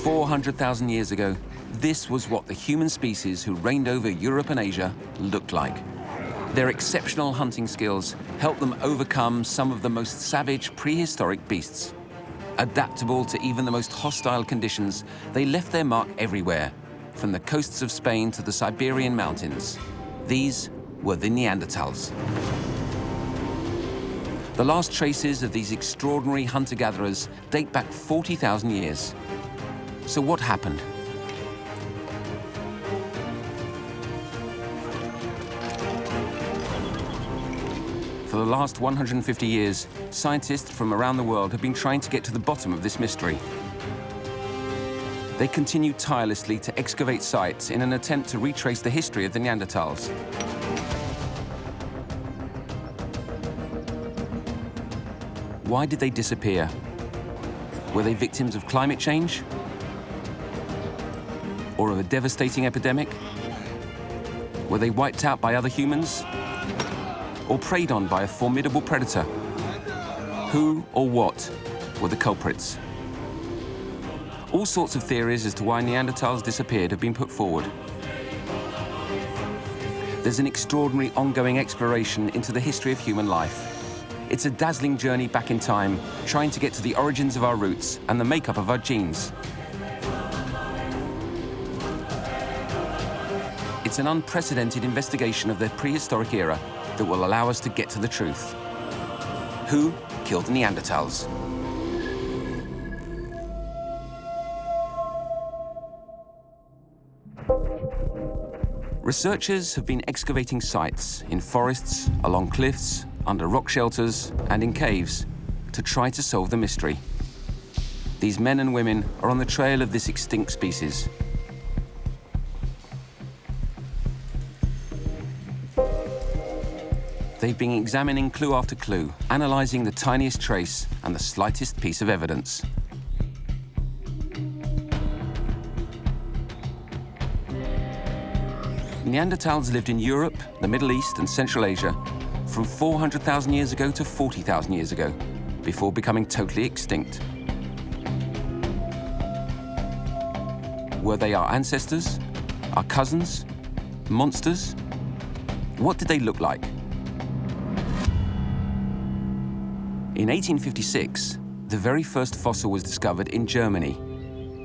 400,000 years ago, this was what the human species who reigned over Europe and Asia looked like. Their exceptional hunting skills helped them overcome some of the most savage prehistoric beasts. Adaptable to even the most hostile conditions, they left their mark everywhere, from the coasts of Spain to the Siberian mountains. These were the Neanderthals. The last traces of these extraordinary hunter-gatherers date back 40,000 years. So what happened? For the last 150 years, scientists from around the world have been trying to get to the bottom of this mystery. They continue tirelessly to excavate sites in an attempt to retrace the history of the Neanderthals. Why did they disappear? Were they victims of climate change? Or of a devastating epidemic? Were they wiped out by other humans? Or preyed on by a formidable predator? Who or what were the culprits? All sorts of theories as to why Neanderthals disappeared have been put forward. There's an extraordinary ongoing exploration into the history of human life. It's a dazzling journey back in time, trying to get to the origins of our roots and the makeup of our genes. It's an unprecedented investigation of the prehistoric era that will allow us to get to the truth. Who killed the Neanderthals? Researchers have been excavating sites in forests, along cliffs, under rock shelters, and in caves to try to solve the mystery. These men and women are on the trail of this extinct species. They've been examining clue after clue, analyzing the tiniest trace and the slightest piece of evidence. Neanderthals lived in Europe, the Middle East, and Central Asia from 400,000 years ago to 40,000 years ago, before becoming totally extinct. Were they our ancestors? Our cousins? Monsters? What did they look like? In 1856, the very first fossil was discovered in Germany,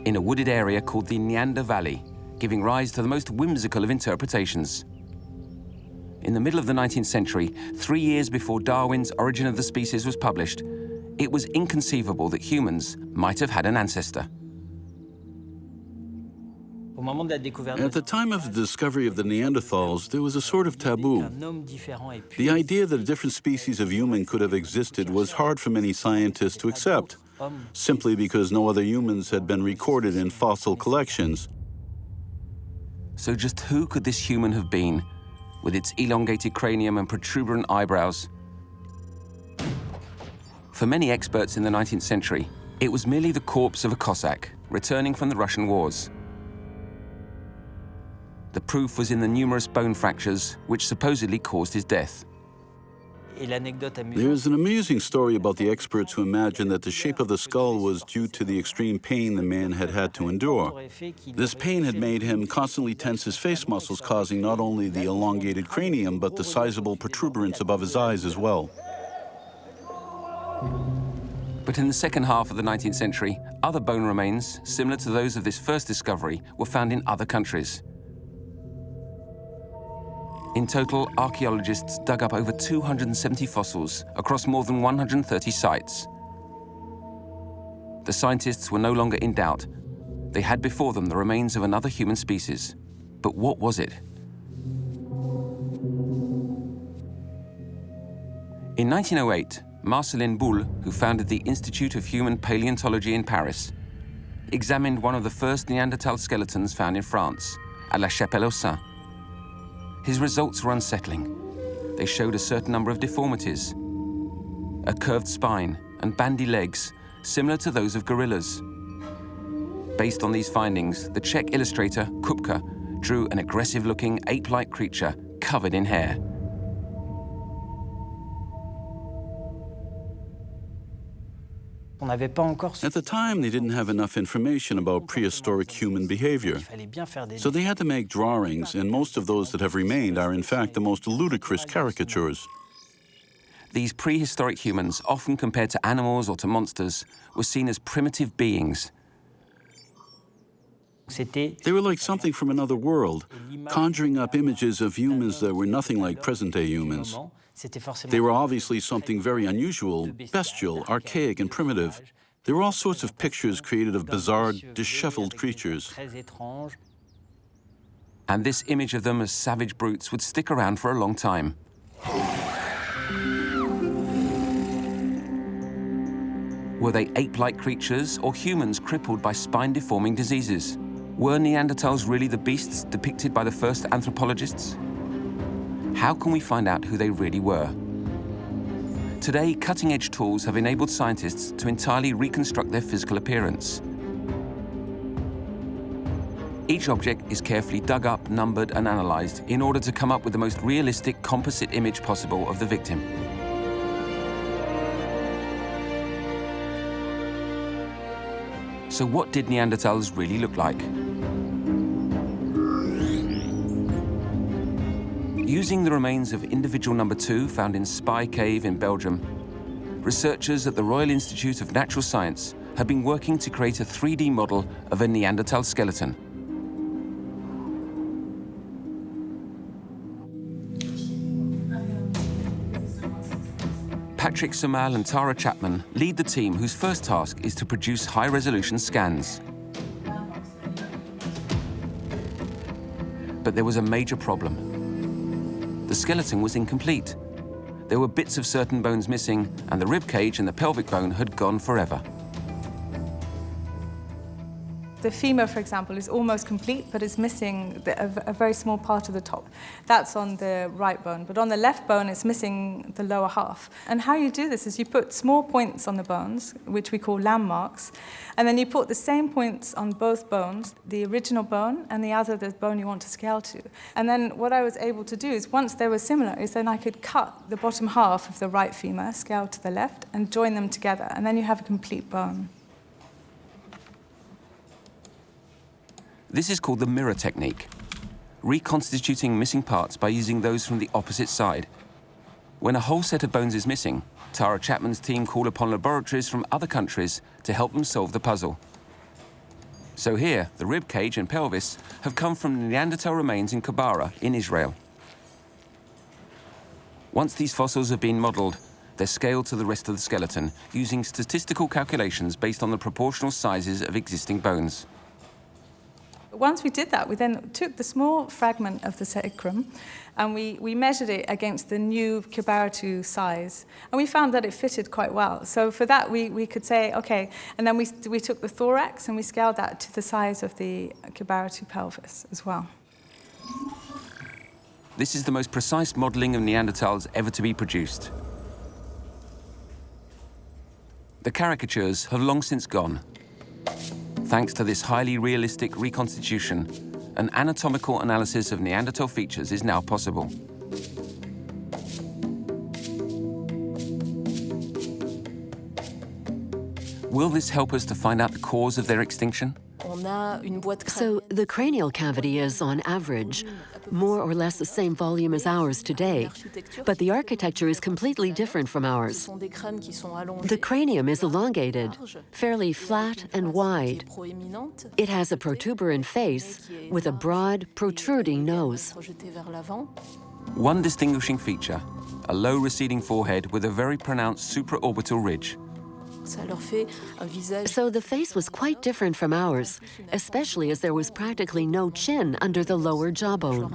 in a wooded area called the Neander Valley, giving rise to the most whimsical of interpretations. In the middle of the 19th century, 3 years before Darwin's Origin of the Species was published, it was inconceivable that humans might have had an ancestor. At the time of the discovery of the Neanderthals, there was a sort of taboo. The idea that a different species of human could have existed was hard for many scientists to accept, simply because no other humans had been recorded in fossil collections. So just who could this human have been, with its elongated cranium and protuberant eyebrows? For many experts in the 19th century, it was merely the corpse of a Cossack returning from the Russian wars. The proof was in the numerous bone fractures which supposedly caused his death. There is an amusing story about the experts who imagined that the shape of the skull was due to the extreme pain the man had had to endure. This pain had made him constantly tense his face muscles, causing not only the elongated cranium, but the sizable protuberance above his eyes as well. But in the second half of the 19th century, other bone remains, similar to those of this first discovery, were found in other countries. In total, archaeologists dug up over 270 fossils across more than 130 sites. The scientists were no longer in doubt. They had before them the remains of another human species. But what was it? In 1908, Marcelin Boule, who founded the Institute of Human Paleontology in Paris, examined one of the first Neanderthal skeletons found in France, at La Chapelle-aux-Saints. His results were unsettling. They showed a certain number of deformities, a curved spine and bandy legs, similar to those of gorillas. Based on these findings, the Czech illustrator Kupka drew an aggressive-looking ape-like creature covered in hair. At the time, they didn't have enough information about prehistoric human behavior. So they had to make drawings, and most of those that have remained are in fact the most ludicrous caricatures. These prehistoric humans, often compared to animals or to monsters, were seen as primitive beings. They were like something from another world, conjuring up images of humans that were nothing like present-day humans. They were obviously something very unusual, bestial, archaic, and primitive. There were all sorts of pictures created of bizarre, disheveled creatures. And this image of them as savage brutes would stick around for a long time. Were they ape-like creatures or humans crippled by spine-deforming diseases? Were Neanderthals really the beasts depicted by the first anthropologists? How can we find out who they really were? Today, cutting-edge tools have enabled scientists to entirely reconstruct their physical appearance. Each object is carefully dug up, numbered, and analyzed in order to come up with the most realistic composite image possible of the victim. So what did Neanderthals really look like? Using the remains of individual number 2 found in Spy Cave in Belgium, researchers at the Royal Institute of Natural Science have been working to create a 3D model of a Neanderthal skeleton. Patrick Somal and Tara Chapman lead the team whose first task is to produce high-resolution scans. But there was a major problem. The skeleton was incomplete. There were bits of certain bones missing, and the rib cage and the pelvic bone had gone forever. The femur, for example, is almost complete, but it's missing a very small part of the top. That's on the right bone, but on the left bone, it's missing the lower half. And how you do this is you put small points on the bones, which we call landmarks, and then you put the same points on both bones, the original bone and the other, the bone you want to scale to. And then what I was able to do is, once they were similar, is then I could cut the bottom half of the right femur, scale to the left, and join them together, and then you have a complete bone. This is called the mirror technique, reconstituting missing parts by using those from the opposite side. When a whole set of bones is missing, Tara Chapman's team call upon laboratories from other countries to help them solve the puzzle. So here, the rib cage and pelvis have come from Neanderthal remains in Kibara in Israel. Once these fossils have been modeled, they're scaled to the rest of the skeleton using statistical calculations based on the proportional sizes of existing bones. Once we did that, we then took the small fragment of the sacrum and we measured it against the new Kibara size. And we found that it fitted quite well. So for that, we could say, OK, and then we took the thorax and we scaled that to the size of the Kibara pelvis as well. This is the most precise modeling of Neanderthals ever to be produced. The caricatures have long since gone. Thanks to this highly realistic reconstitution, an anatomical analysis of Neanderthal features is now possible. Will this help us to find out the cause of their extinction? So the cranial cavity is, on average, more or less the same volume as ours today, but the architecture is completely different from ours. The cranium is elongated, fairly flat and wide. It has a protuberant face with a broad, protruding nose. One distinguishing feature, a low receding forehead with a very pronounced supraorbital ridge. So the face was quite different from ours, especially as there was practically no chin under the lower jawbone.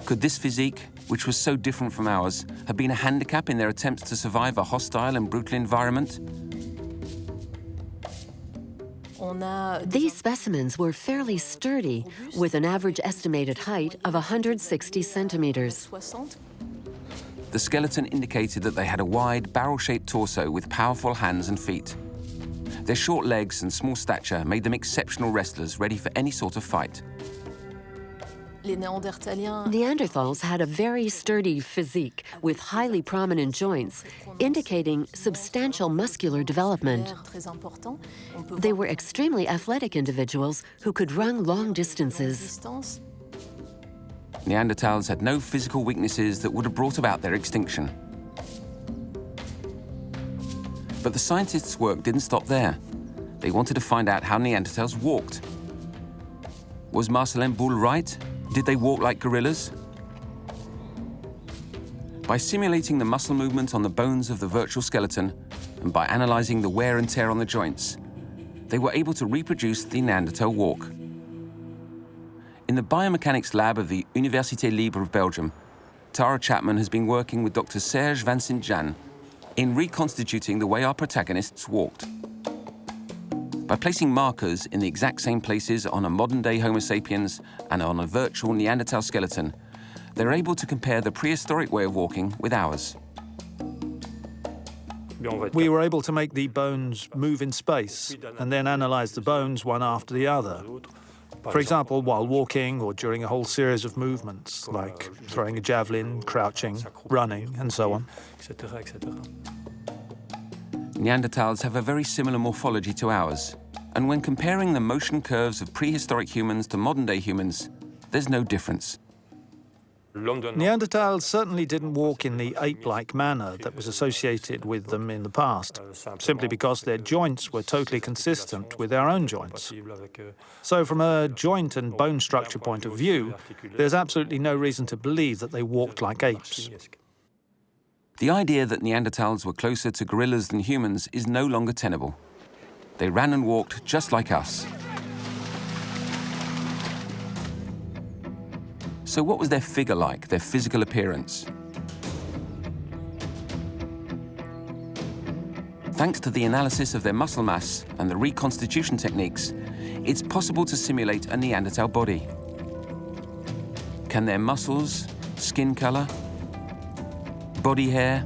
Could this physique, which was so different from ours, have been a handicap in their attempts to survive a hostile and brutal environment? These specimens were fairly sturdy, with an average estimated height of 160 centimeters. The skeleton indicated that they had a wide, barrel-shaped torso with powerful hands and feet. Their short legs and small stature made them exceptional wrestlers ready for any sort of fight. Neanderthals had a very sturdy physique with highly prominent joints, indicating substantial muscular development. They were extremely athletic individuals who could run long distances. Neanderthals had no physical weaknesses that would have brought about their extinction. But the scientists' work didn't stop there. They wanted to find out how Neanderthals walked. Was Marcellin Boule right? Did they walk like gorillas? By simulating the muscle movement on the bones of the virtual skeleton and by analyzing the wear and tear on the joints, they were able to reproduce the Neanderthal walk. In the biomechanics lab of the Université Libre of Belgium, Tara Chapman has been working with Dr. Serge Vincent-Jean in reconstituting the way our protagonists walked. By placing markers in the exact same places on a modern-day Homo sapiens and on a virtual Neanderthal skeleton, they're able to compare the prehistoric way of walking with ours. We were able to make the bones move in space and then analyze the bones one after the other. For example, while walking or during a whole series of movements, like throwing a javelin, crouching, running, and so on. Neanderthals have a very similar morphology to ours, and when comparing the motion curves of prehistoric humans to modern-day humans, there's no difference. Neanderthals certainly didn't walk in the ape-like manner that was associated with them in the past, simply because their joints were totally consistent with our own joints. So from a joint and bone structure point of view, there's absolutely no reason to believe that they walked like apes. The idea that Neanderthals were closer to gorillas than humans is no longer tenable. They ran and walked just like us. So what was their figure like, their physical appearance? Thanks to the analysis of their muscle mass and the reconstitution techniques, it's possible to simulate a Neanderthal body. Can their muscles, skin color, body hair,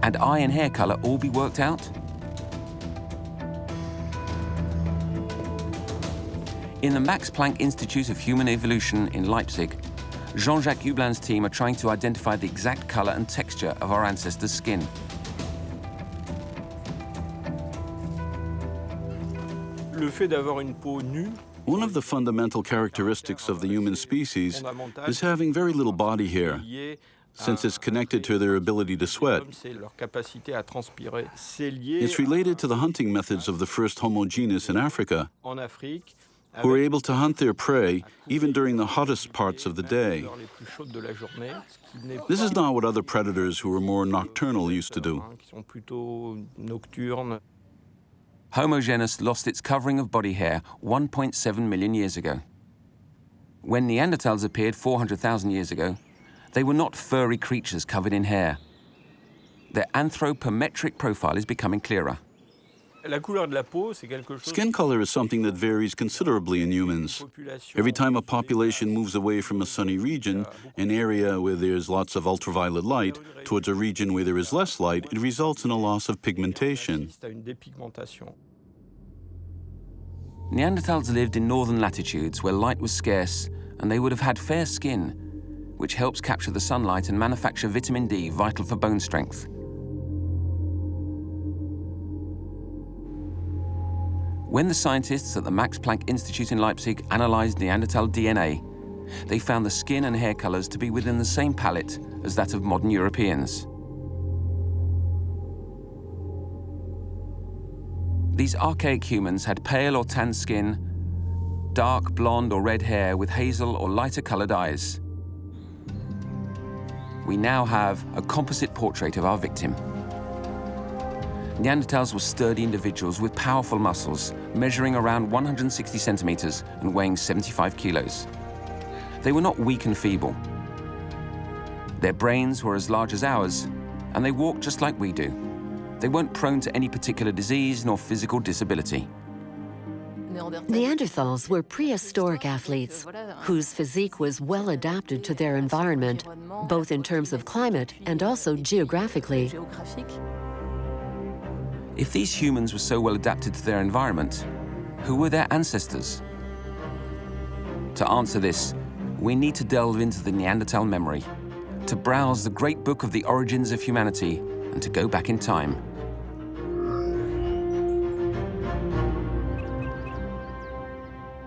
and eye and hair color all be worked out? In the Max Planck Institute of Human Evolution in Leipzig, Jean-Jacques Hublin's team are trying to identify the exact color and texture of our ancestors' skin. One of the fundamental characteristics of the human species is having very little body hair, since it's connected to their ability to sweat. It's related to the hunting methods of the first Homo genus in Africa, who were able to hunt their prey even during the hottest parts of the day. This is not what other predators who were more nocturnal used to do. Homo genus lost its covering of body hair 1.7 million years ago. When Neanderthals appeared 400,000 years ago, they were not furry creatures covered in hair. Their anthropometric profile is becoming clearer. Skin color is something that varies considerably in humans. Every time a population moves away from a sunny region, an area where there's lots of ultraviolet light, towards a region where there is less light, it results in a loss of pigmentation. Neanderthals lived in northern latitudes where light was scarce, and they would have had fair skin, which helps capture the sunlight and manufacture vitamin D, vital for bone strength. When the scientists at the Max Planck Institute in Leipzig analyzed Neanderthal DNA, they found the skin and hair colors to be within the same palette as that of modern Europeans. These archaic humans had pale or tan skin, dark blonde or red hair with hazel or lighter colored eyes. We now have a composite portrait of our victim. Neanderthals were sturdy individuals with powerful muscles, measuring around 160 centimeters and weighing 75 kilos. They were not weak and feeble. Their brains were as large as ours, and they walked just like we do. They weren't prone to any particular disease nor physical disability. Neanderthals were prehistoric athletes whose physique was well adapted to their environment, both in terms of climate and also geographically. If these humans were so well adapted to their environment, who were their ancestors? To answer this, we need to delve into the Neanderthal memory, to browse the great book of the origins of humanity, and to go back in time.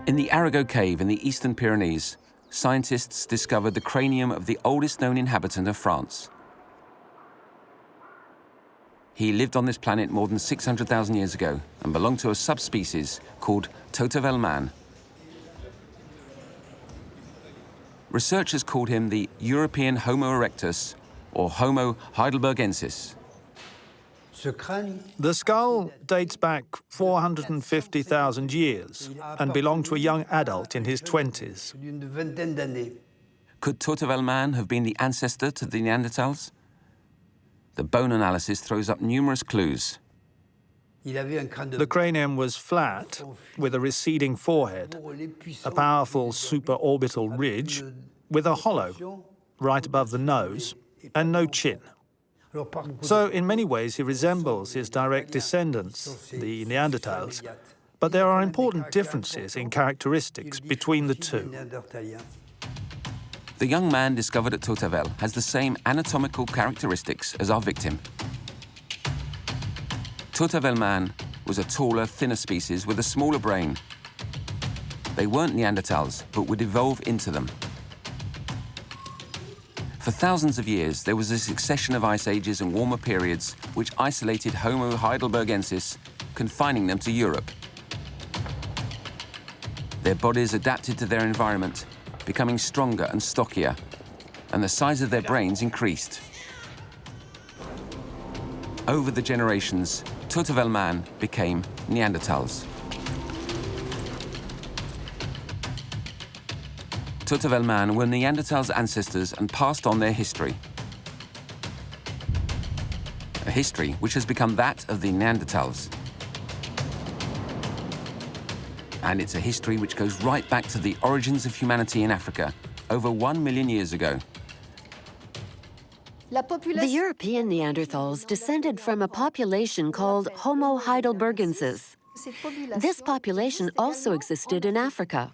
In the Arago cave in the eastern Pyrenees, scientists discovered the cranium of the oldest known inhabitant of France. He lived on this planet more than 600,000 years ago and belonged to a subspecies called Totavel man. Researchers called him the European Homo erectus or Homo heidelbergensis. The skull dates back 450,000 years and belonged to a young adult in his 20s. Could Totavel man have been the ancestor to the Neanderthals? The bone analysis throws up numerous clues. The cranium was flat, with a receding forehead, a powerful supraorbital ridge, with a hollow right above the nose, and no chin. So, in many ways, he resembles his direct descendants, the Neanderthals, but there are important differences in characteristics between the two. The young man discovered at Totavel has the same anatomical characteristics as our victim. Totavel man was a taller, thinner species with a smaller brain. They weren't Neanderthals, but would evolve into them. For thousands of years, there was a succession of ice ages and warmer periods which isolated Homo heidelbergensis, confining them to Europe. Their bodies adapted to their environment, becoming stronger and stockier, and the size of their brains increased. Over the generations, Totavel man became Neanderthals. Totavel man were Neanderthals' ancestors and passed on their history. A history which has become that of the Neanderthals. And it's a history which goes right back to the origins of humanity in Africa, over 1 million years ago. The European Neanderthals descended from a population called Homo heidelbergensis. This population also existed in Africa.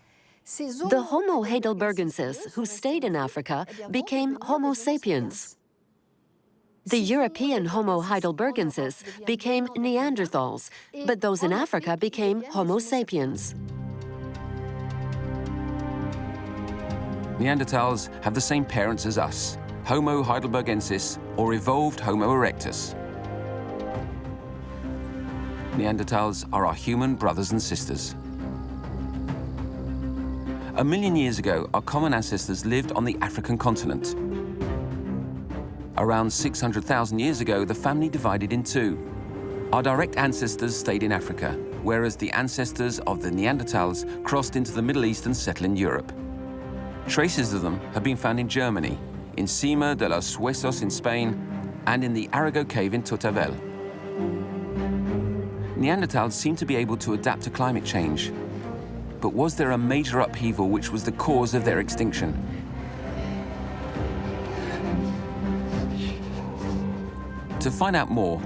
The Homo heidelbergensis, who stayed in Africa, became Homo sapiens. The European Homo heidelbergensis became Neanderthals, but those in Africa became Homo sapiens. Neanderthals have the same parents as us, Homo heidelbergensis or evolved Homo erectus. Neanderthals are our human brothers and sisters. 1 million years ago, our common ancestors lived on the African continent. Around 600,000 years ago, the family divided in two. Our direct ancestors stayed in Africa, whereas the ancestors of the Neanderthals crossed into the Middle East and settled in Europe. Traces of them have been found in Germany, in Cima de los Huesos in Spain, and in the Arago cave in Totavel. Neanderthals seem to be able to adapt to climate change. But was there a major upheaval which was the cause of their extinction? To find out more,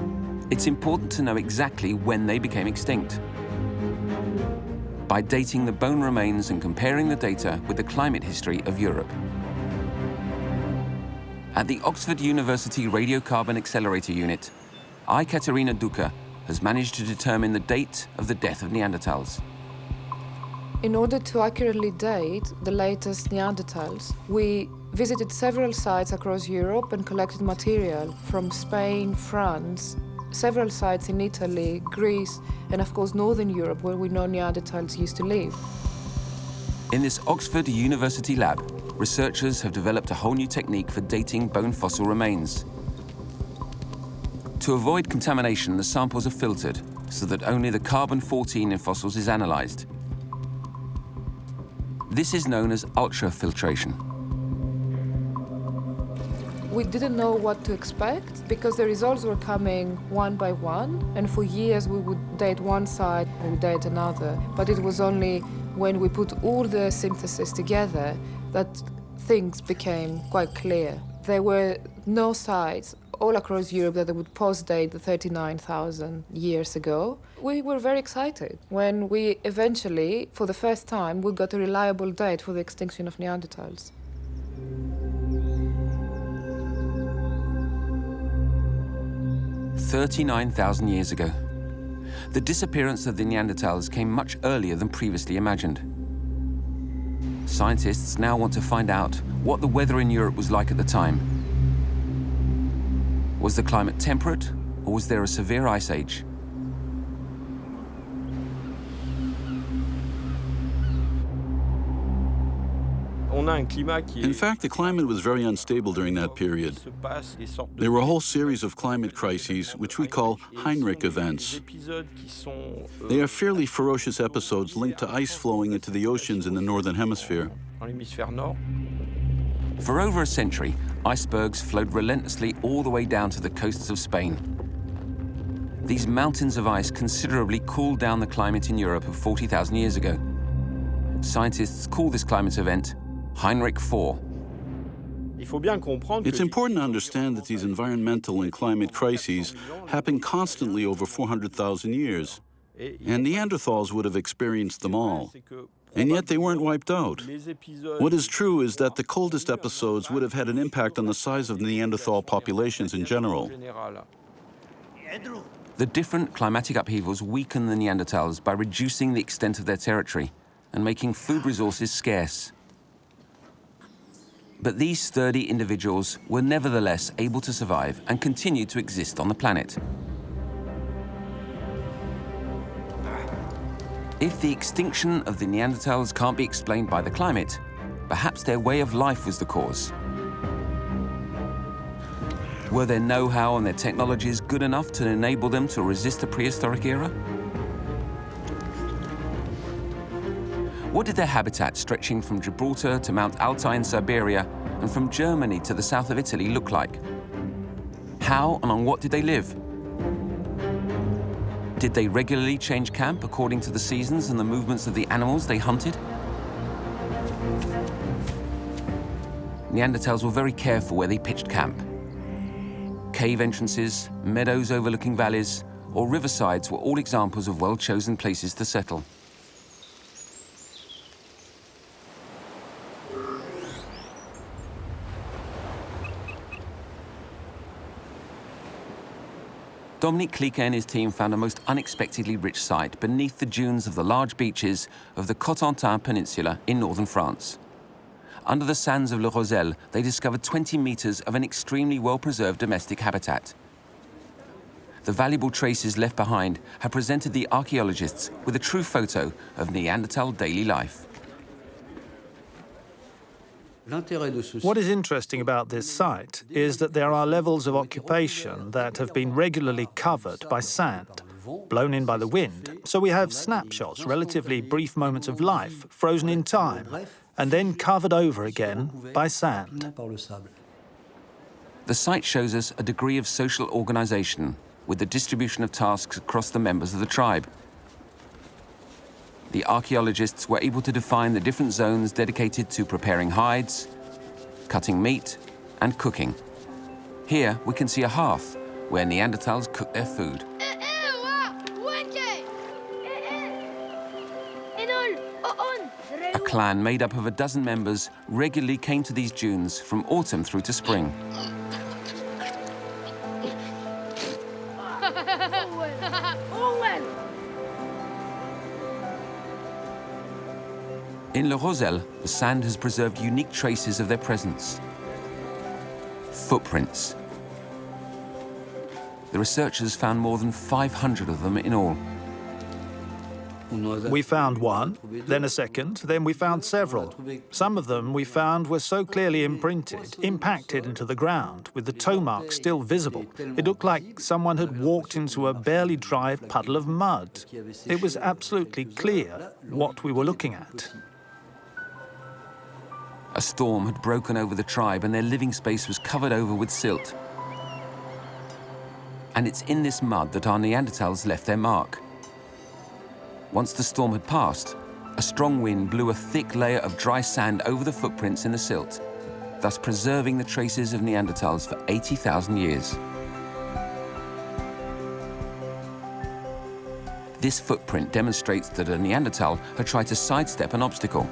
it's important to know exactly when they became extinct. By dating the bone remains and comparing the data with the climate history of Europe. At the Oxford University Radiocarbon Accelerator Unit, Katerina Duca has managed to determine the date of the death of Neanderthals. In order to accurately date the latest Neanderthals, we visited several sites across Europe and collected material from Spain, France, several sites in Italy, Greece, and of course Northern Europe, where we know Neanderthals used to live. In this Oxford University lab, researchers have developed a whole new technique for dating bone fossil remains. To avoid contamination, the samples are filtered so that only the carbon-14 in fossils is analysed. This is known as ultrafiltration. We didn't know what to expect because the results were coming one by one, and for years we would date one side and we would date another. But it was only when we put all the synthesis together that things became quite clear. There were no sites all across Europe that they would post-date the 39,000 years ago. We were very excited when we eventually, for the first time, we got a reliable date for the extinction of Neanderthals. "39,000 years ago. The disappearance of the Neanderthals came much earlier than previously imagined. Scientists now want to find out what the weather in Europe was like at the time. Was the climate temperate, or was there a severe ice age? In fact, the climate was very unstable during that period. There were a whole series of climate crises, which we call Heinrich events. They are fairly ferocious episodes linked to ice flowing into the oceans in the northern hemisphere. For over a century, icebergs flowed relentlessly all the way down to the coasts of Spain. These mountains of ice considerably cooled down the climate in Europe of 40,000 years ago. Scientists call this climate event Heinrich IV. It's important to understand that these environmental and climate crises happen constantly over 400,000 years, and Neanderthals would have experienced them all. And yet they weren't wiped out. What is true is that the coldest episodes would have had an impact on the size of Neanderthal populations in general. The different climatic upheavals weaken the Neanderthals by reducing the extent of their territory and making food resources scarce. But these sturdy individuals were nevertheless able to survive and continue to exist on the planet. If the extinction of the Neanderthals can't be explained by the climate, perhaps their way of life was the cause. Were their know-how and their technologies good enough to enable them to resist the prehistoric era? What did their habitat stretching from Gibraltar to Mount Altai in Siberia and from Germany to the south of Italy look like? How and on what did they live? Did they regularly change camp according to the seasons and the movements of the animals they hunted? Neanderthals were very careful where they pitched camp. Cave entrances, meadows overlooking valleys, or riversides were all examples of well-chosen places to settle. Dominique Cliquet and his team found a most unexpectedly rich site beneath the dunes of the large beaches of the Cotentin Peninsula in northern France. Under the sands of Le Rosel, they discovered 20 meters of an extremely well-preserved domestic habitat. The valuable traces left behind have presented the archaeologists with a true photo of Neanderthal daily life. What is interesting about this site is that there are levels of occupation that have been regularly covered by sand, blown in by the wind. So we have snapshots, relatively brief moments of life, frozen in time, and then covered over again by sand. The site shows us a degree of social organization with the distribution of tasks across the members of the tribe. The archaeologists were able to define the different zones dedicated to preparing hides, cutting meat, and cooking. Here we can see a hearth where Neanderthals cook their food. A clan made up of a dozen members regularly came to these dunes from autumn through to spring. In Le Rosel, the sand has preserved unique traces of their presence. Footprints. The researchers found more than 500 of them in all. We found one, then a second, then we found several. Some of them we found were so clearly imprinted, impacted into the ground, with the toe marks still visible. It looked like someone had walked into a barely dry puddle of mud. It was absolutely clear what we were looking at. A storm had broken over the tribe and their living space was covered over with silt. And it's in this mud that our Neanderthals left their mark. Once the storm had passed, a strong wind blew a thick layer of dry sand over the footprints in the silt, thus preserving the traces of Neanderthals for 80,000 years. This footprint demonstrates that a Neanderthal had tried to sidestep an obstacle.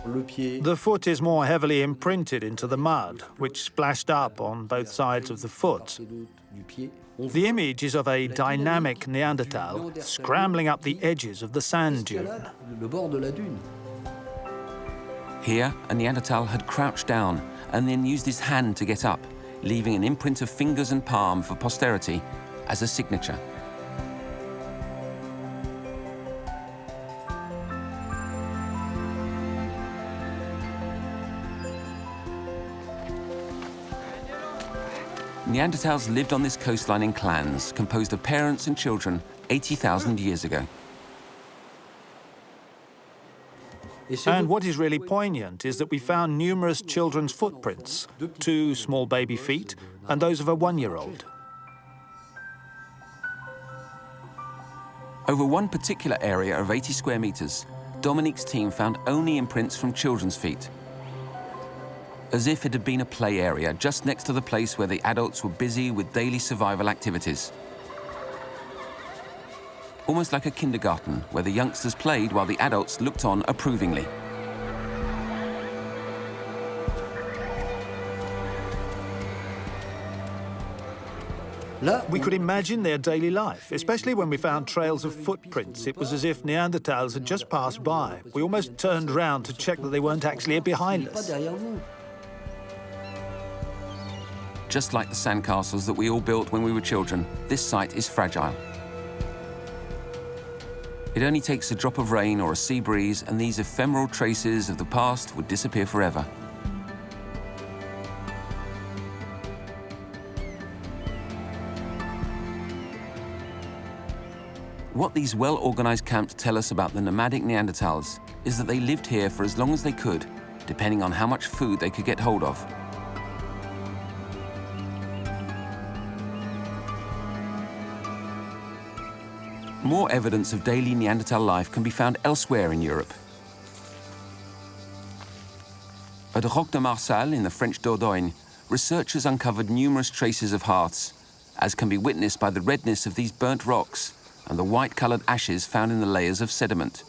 The foot is more heavily imprinted into the mud, which splashed up on both sides of the foot. The image is of a dynamic Neanderthal scrambling up the edges of the sand dune. Here, a Neanderthal had crouched down and then used his hand to get up, leaving an imprint of fingers and palm for posterity as a signature. Neanderthals lived on this coastline in clans, composed of parents and children 80,000 years ago. And what is really poignant is that we found numerous children's footprints, 2 small baby feet and those of a 1-year-old. Over one particular area of 80 square meters, Dominique's team found only imprints from children's feet, as if it had been a play area just next to the place where the adults were busy with daily survival activities. Almost like a kindergarten, where the youngsters played while the adults looked on approvingly. We could imagine their daily life, especially when we found trails of footprints. It was as if Neanderthals had just passed by. We almost turned round to check that they weren't actually behind us. Just like the sandcastles that we all built when we were children, this site is fragile. It only takes a drop of rain or a sea breeze, and these ephemeral traces of the past would disappear forever. What these well-organized camps tell us about the nomadic Neanderthals is that they lived here for as long as they could, depending on how much food they could get hold of. More evidence of daily Neanderthal life can be found elsewhere in Europe. At Roque de Marsal in the French Dordogne, researchers uncovered numerous traces of hearths, as can be witnessed by the redness of these burnt rocks and the white-colored ashes found in the layers of sediment.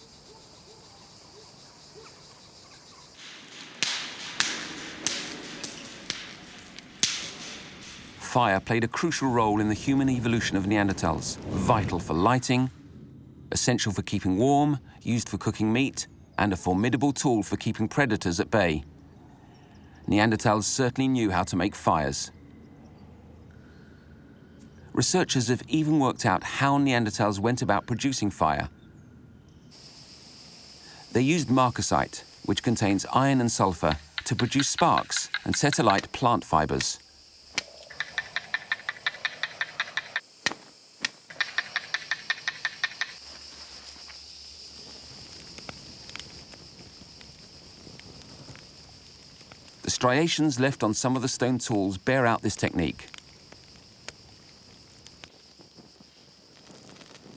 Fire played a crucial role in the human evolution of Neanderthals, vital for lighting, essential for keeping warm, used for cooking meat, and a formidable tool for keeping predators at bay. Neanderthals certainly knew how to make fires. Researchers have even worked out how Neanderthals went about producing fire. They used marcasite, which contains iron and sulfur, to produce sparks and set alight plant fibers. The striations left on some of the stone tools bear out this technique.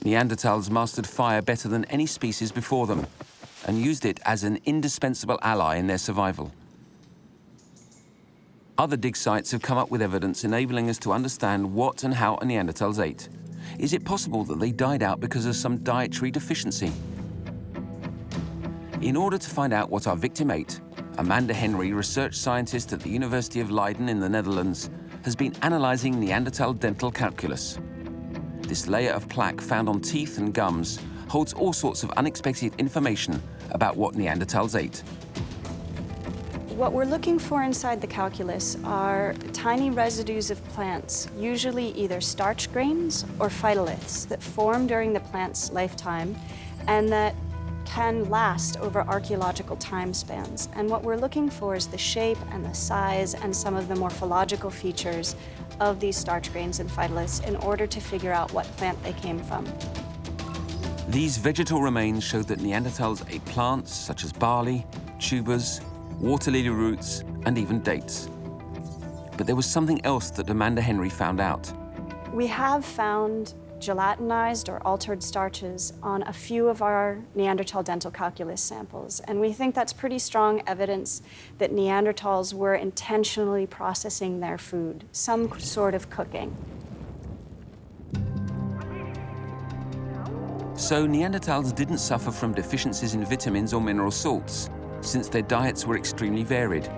Neanderthals mastered fire better than any species before them and used it as an indispensable ally in their survival. Other dig sites have come up with evidence enabling us to understand what and how Neanderthals ate. Is it possible that they died out because of some dietary deficiency? In order to find out what our victim ate, Amanda Henry, research scientist at the University of Leiden in the Netherlands, has been analyzing Neanderthal dental calculus. This layer of plaque found on teeth and gums holds all sorts of unexpected information about what Neanderthals ate. What we're looking for inside the calculus are tiny residues of plants, usually either starch grains or phytoliths that form during the plant's lifetime and that can last over archaeological time spans. And what we're looking for is the shape and the size and some of the morphological features of these starch grains and phytoliths in order to figure out what plant they came from. These vegetal remains showed that Neanderthals ate plants such as barley, tubers, water lily roots, and even dates. But there was something else that Amanda Henry found out. We have found gelatinized or altered starches on a few of our Neanderthal dental calculus samples, and we think that's pretty strong evidence that Neanderthals were intentionally processing their food, some sort of cooking. So Neanderthals didn't suffer from deficiencies in vitamins or mineral salts, since their diets were extremely varied.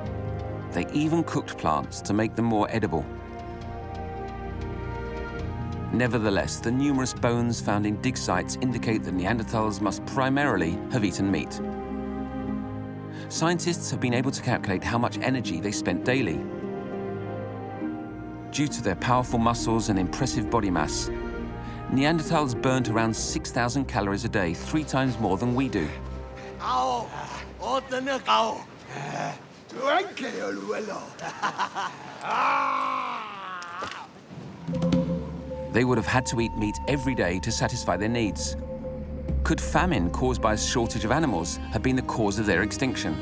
They even cooked plants to make them more edible. Nevertheless, the numerous bones found in dig sites indicate that Neanderthals must primarily have eaten meat. Scientists have been able to calculate how much energy they spent daily. Due to their powerful muscles and impressive body mass, Neanderthals burnt around 6,000 calories a day, 3 times more than we do. They would have had to eat meat every day to satisfy their needs. Could famine caused by a shortage of animals have been the cause of their extinction?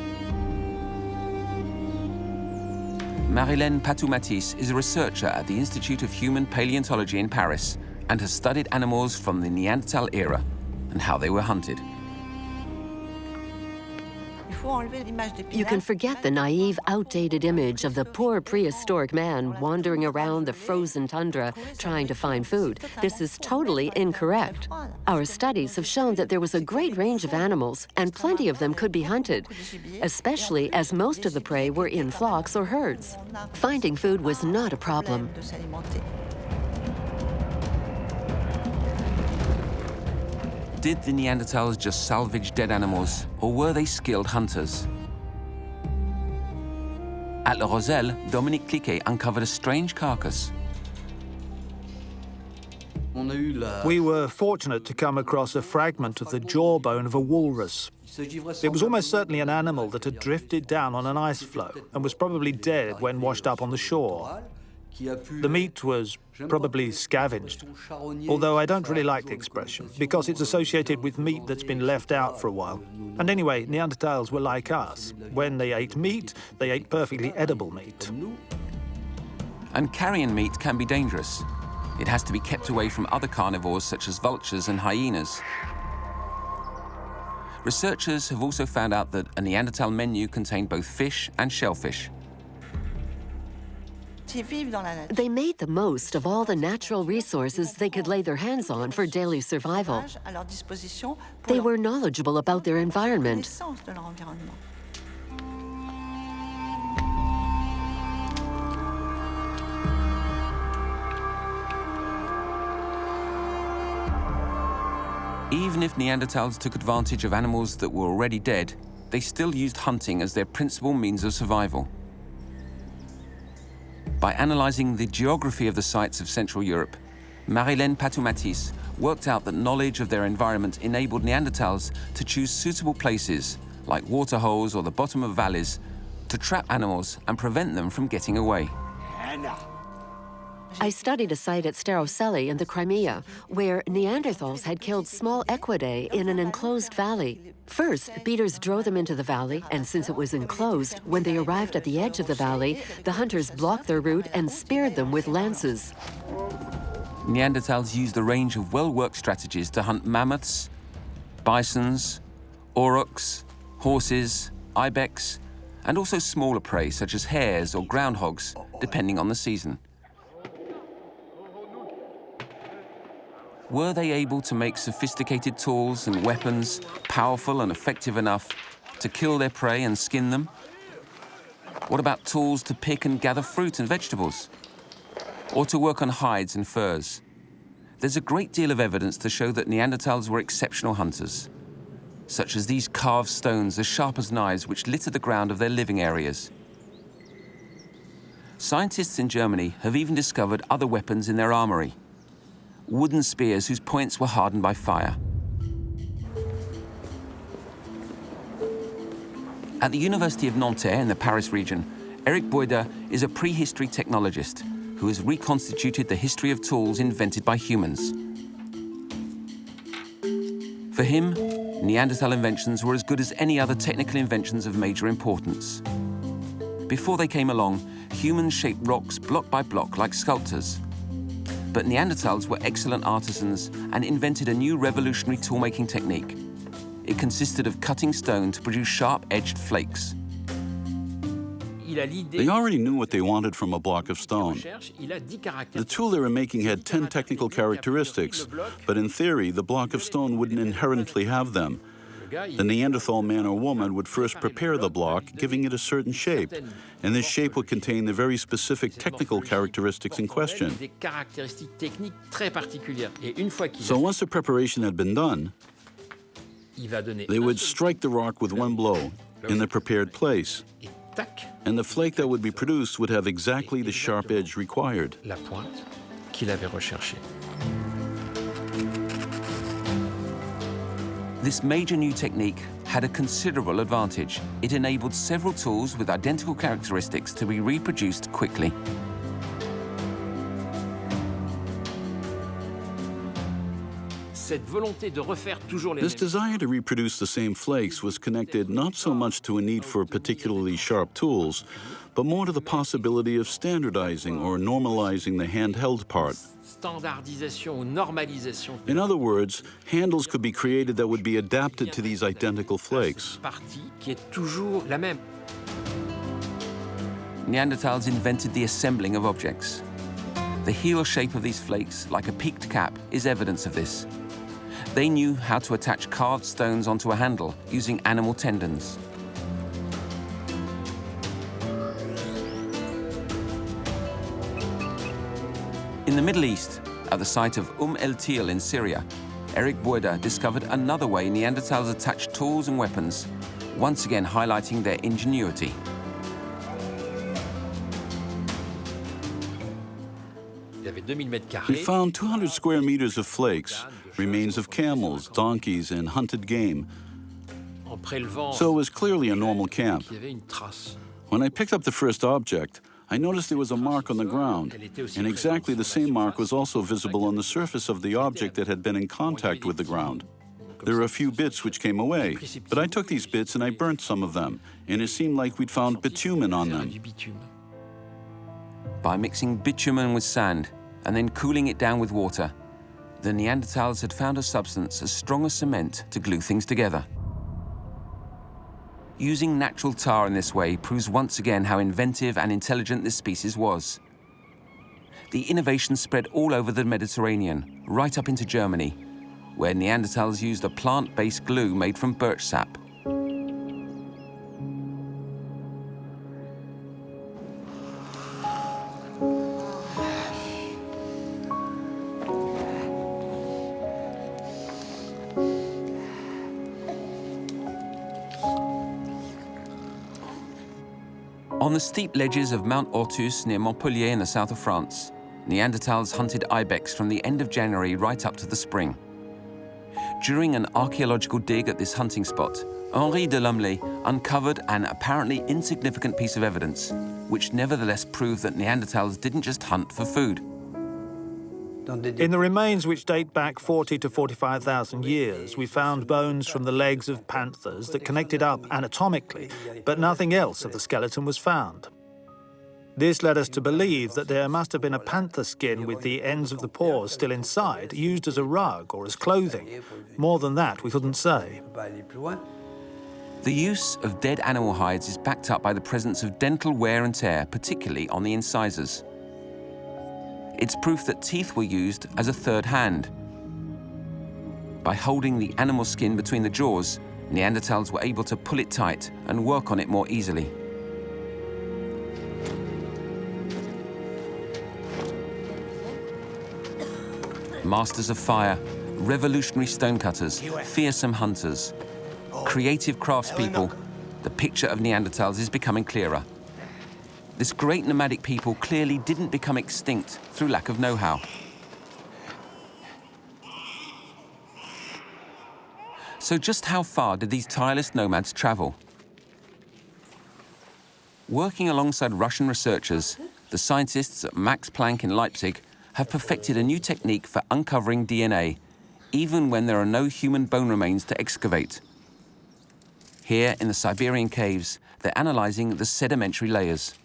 Marilène Patou-Matisse is a researcher at the Institute of Human Paleontology in Paris and has studied animals from the Neanderthal era and how they were hunted. You can forget the naive, outdated image of the poor prehistoric man wandering around the frozen tundra trying to find food. This is totally incorrect. Our studies have shown that there was a great range of animals, and plenty of them could be hunted, especially as most of the prey were in flocks or herds. Finding food was not a problem. Did the Neanderthals just salvage dead animals, or were they skilled hunters? At La Roselle, Dominique Cliquet uncovered a strange carcass. We were fortunate to come across a fragment of the jawbone of a walrus. It was almost certainly an animal that had drifted down on an ice floe and was probably dead when washed up on the shore. The meat was probably scavenged, although I don't really like the expression, because it's associated with meat that's been left out for a while. And anyway, Neanderthals were like us. When they ate meat, they ate perfectly edible meat. And carrion meat can be dangerous. It has to be kept away from other carnivores such as vultures and hyenas. Researchers have also found out that a Neanderthal menu contained both fish and shellfish. They made the most of all the natural resources they could lay their hands on for daily survival. They were knowledgeable about their environment. Even if Neanderthals took advantage of animals that were already dead, they still used hunting as their principal means of survival. By analyzing the geography of the sites of Central Europe, Marilène Patou-Matisse worked out that knowledge of their environment enabled Neanderthals to choose suitable places, like waterholes or the bottom of valleys, to trap animals and prevent them from getting away. I studied a site at Staroselli in the Crimea, where Neanderthals had killed small equidae in an enclosed valley. First, beaters drove them into the valley, and since it was enclosed, when they arrived at the edge of the valley, the hunters blocked their route and speared them with lances. Neanderthals used a range of well-worked strategies to hunt mammoths, bisons, aurochs, horses, ibex, and also smaller prey such as hares or groundhogs, depending on the season. Were they able to make sophisticated tools and weapons powerful and effective enough to kill their prey and skin them? What about tools to pick and gather fruit and vegetables? Or to work on hides and furs? There's a great deal of evidence to show that Neanderthals were exceptional hunters, such as these carved stones as sharp as knives which litter the ground of their living areas. Scientists in Germany have even discovered other weapons in their armory. Wooden spears whose points were hardened by fire. At the University of Nanterre in the Paris region, Eric Boyder is a prehistory technologist who has reconstituted the history of tools invented by humans. For him, Neanderthal inventions were as good as any other technical inventions of major importance. Before they came along, humans shaped rocks block by block like sculptors. But Neanderthals were excellent artisans and invented a new revolutionary tool-making technique. It consisted of cutting stone to produce sharp-edged flakes. They already knew what they wanted from a block of stone. The tool they were making had 10 technical characteristics, but in theory, the block of stone wouldn't inherently have them. The Neanderthal man or woman would first prepare the block, giving it a certain shape, and this shape would contain the very specific technical characteristics in question. So once the preparation had been done, they would strike the rock with one blow in the prepared place, and the flake that would be produced would have exactly the sharp edge required. This major new technique had a considerable advantage. It enabled several tools with identical characteristics to be reproduced quickly. This desire to reproduce the same flakes was connected not so much to a need for particularly sharp tools, but more to the possibility of standardizing or normalizing the handheld part. In other words, handles could be created that would be adapted to these identical flakes. Neanderthals invented the assembling of objects. The heel shape of these flakes, like a peaked cap, is evidence of this. They knew how to attach carved stones onto a handle using animal tendons. In the Middle East, at the site of el-Til in Syria, Eric Boyda discovered another way Neanderthals attached tools and weapons, once again highlighting their ingenuity. We found 200 square meters of flakes, remains of camels, donkeys, and hunted game. So it was clearly a normal camp. When I picked up the first object, I noticed there was a mark on the ground, and exactly the same mark was also visible on the surface of the object that had been in contact with the ground. There were a few bits which came away, but I took these bits and I burnt some of them, and it seemed like we'd found bitumen on them. By mixing bitumen with sand and then cooling it down with water, the Neanderthals had found a substance as strong as cement to glue things together. Using natural tar in this way proves once again how inventive and intelligent this species was. The innovation spread all over the Mediterranean, right up into Germany, where Neanderthals used a plant-based glue made from birch sap. On the steep ledges of Mount Ortus near Montpellier in the south of France, Neanderthals hunted ibex from the end of January right up to the spring. During an archaeological dig at this hunting spot, Henri de Lumley uncovered an apparently insignificant piece of evidence, which nevertheless proved that Neanderthals didn't just hunt for food. In the remains, which date back 40 to 45,000 years, we found bones from the legs of panthers that connected up anatomically, but nothing else of the skeleton was found. This led us to believe that there must have been a panther skin with the ends of the paws still inside, used as a rug or as clothing. More than that, we couldn't say. The use of dead animal hides is backed up by the presence of dental wear and tear, particularly on the incisors. It's proof that teeth were used as a third hand. By holding the animal skin between the jaws, Neanderthals were able to pull it tight and work on it more easily. Masters of fire, revolutionary stonecutters, fearsome hunters, creative craftspeople, the picture of Neanderthals is becoming clearer. This great nomadic people clearly didn't become extinct through lack of know-how. So just how far did these tireless nomads travel? Working alongside Russian researchers, the scientists at Max Planck in Leipzig have perfected a new technique for uncovering DNA, even when there are no human bone remains to excavate. Here in the Siberian caves, they're analyzing the sedimentary layers.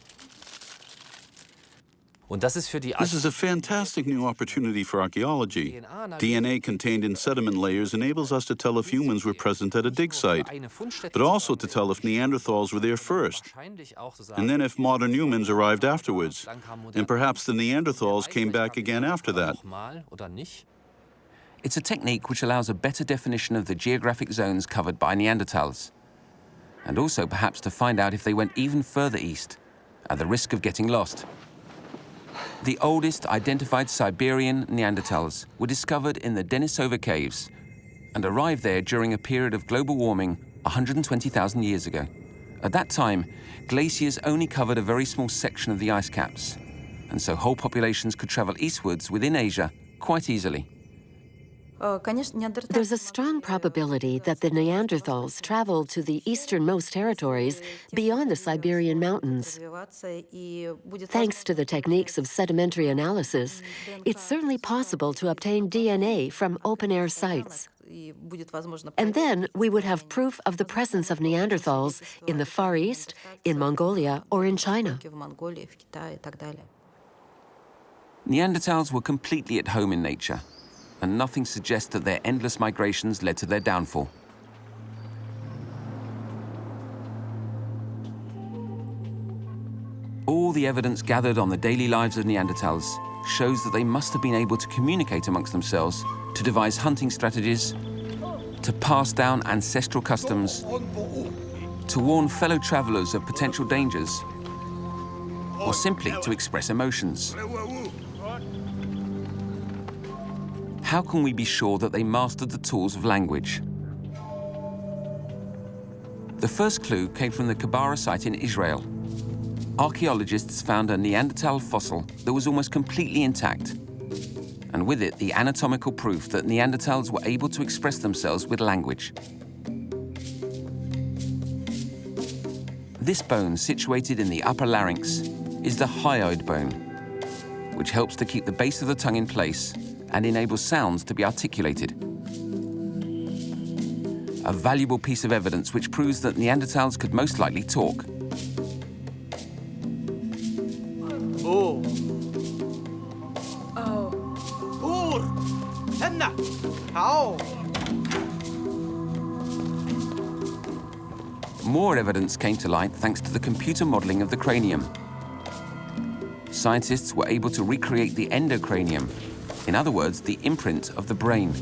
This is a fantastic new opportunity for archaeology. DNA contained in sediment layers enables us to tell if humans were present at a dig site, but also to tell if Neanderthals were there first, and then if modern humans arrived afterwards, and perhaps the Neanderthals came back again after that. It's a technique which allows a better definition of the geographic zones covered by Neanderthals, and also perhaps to find out if they went even further east, at the risk of getting lost. The oldest identified Siberian Neanderthals were discovered in the Denisova caves and arrived there during a period of global warming 120,000 years ago. At that time, glaciers only covered a very small section of the ice caps, and so whole populations could travel eastwards within Asia quite easily. There's a strong probability that the Neanderthals traveled to the easternmost territories beyond the Siberian mountains. Thanks to the techniques of sedimentary analysis, it's certainly possible to obtain DNA from open-air sites. And then we would have proof of the presence of Neanderthals in the Far East, in Mongolia, or in China. Neanderthals were completely at home in nature, and nothing suggests that their endless migrations led to their downfall. All the evidence gathered on the daily lives of Neanderthals shows that they must have been able to communicate amongst themselves, to devise hunting strategies, to pass down ancestral customs, to warn fellow travelers of potential dangers, or simply to express emotions. How can we be sure that they mastered the tools of language? The first clue came from the Kibara site in Israel. Archaeologists found a Neanderthal fossil that was almost completely intact, and with it the anatomical proof that Neanderthals were able to express themselves with language. This bone, situated in the upper larynx, is the hyoid bone, which helps to keep the base of the tongue in place and enables sounds to be articulated. A valuable piece of evidence which proves that Neanderthals could most likely talk. More evidence came to light thanks to the computer modeling of the cranium. Scientists were able to recreate the endocranium, in other words, the imprint of the brain.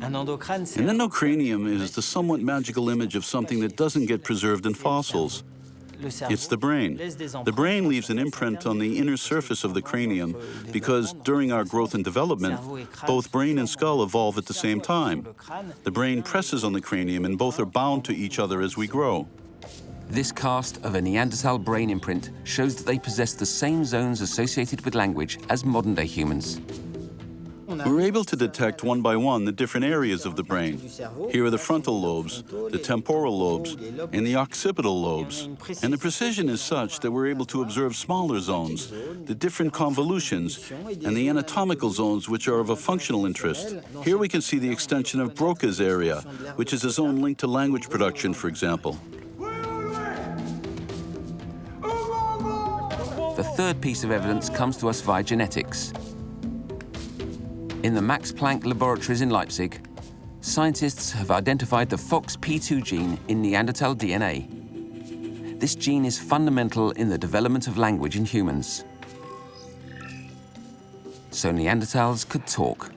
An endocranium is the somewhat magical image of something that doesn't get preserved in fossils. It's the brain. The brain leaves an imprint on the inner surface of the cranium because during our growth and development, both brain and skull evolve at the same time. The brain presses on the cranium and both are bound to each other as we grow. This cast of a Neanderthal brain imprint shows that they possess the same zones associated with language as modern-day humans. We're able to detect one by one the different areas of the brain. Here are the frontal lobes, the temporal lobes, and the occipital lobes. And the precision is such that we're able to observe smaller zones, the different convolutions, and the anatomical zones which are of a functional interest. Here we can see the extension of Broca's area, which is a zone linked to language production, for example. The third piece of evidence comes to us via genetics. In the Max Planck laboratories in Leipzig, scientists have identified the FOXP2 gene in Neanderthal DNA. This gene is fundamental in the development of language in humans. So Neanderthals could talk.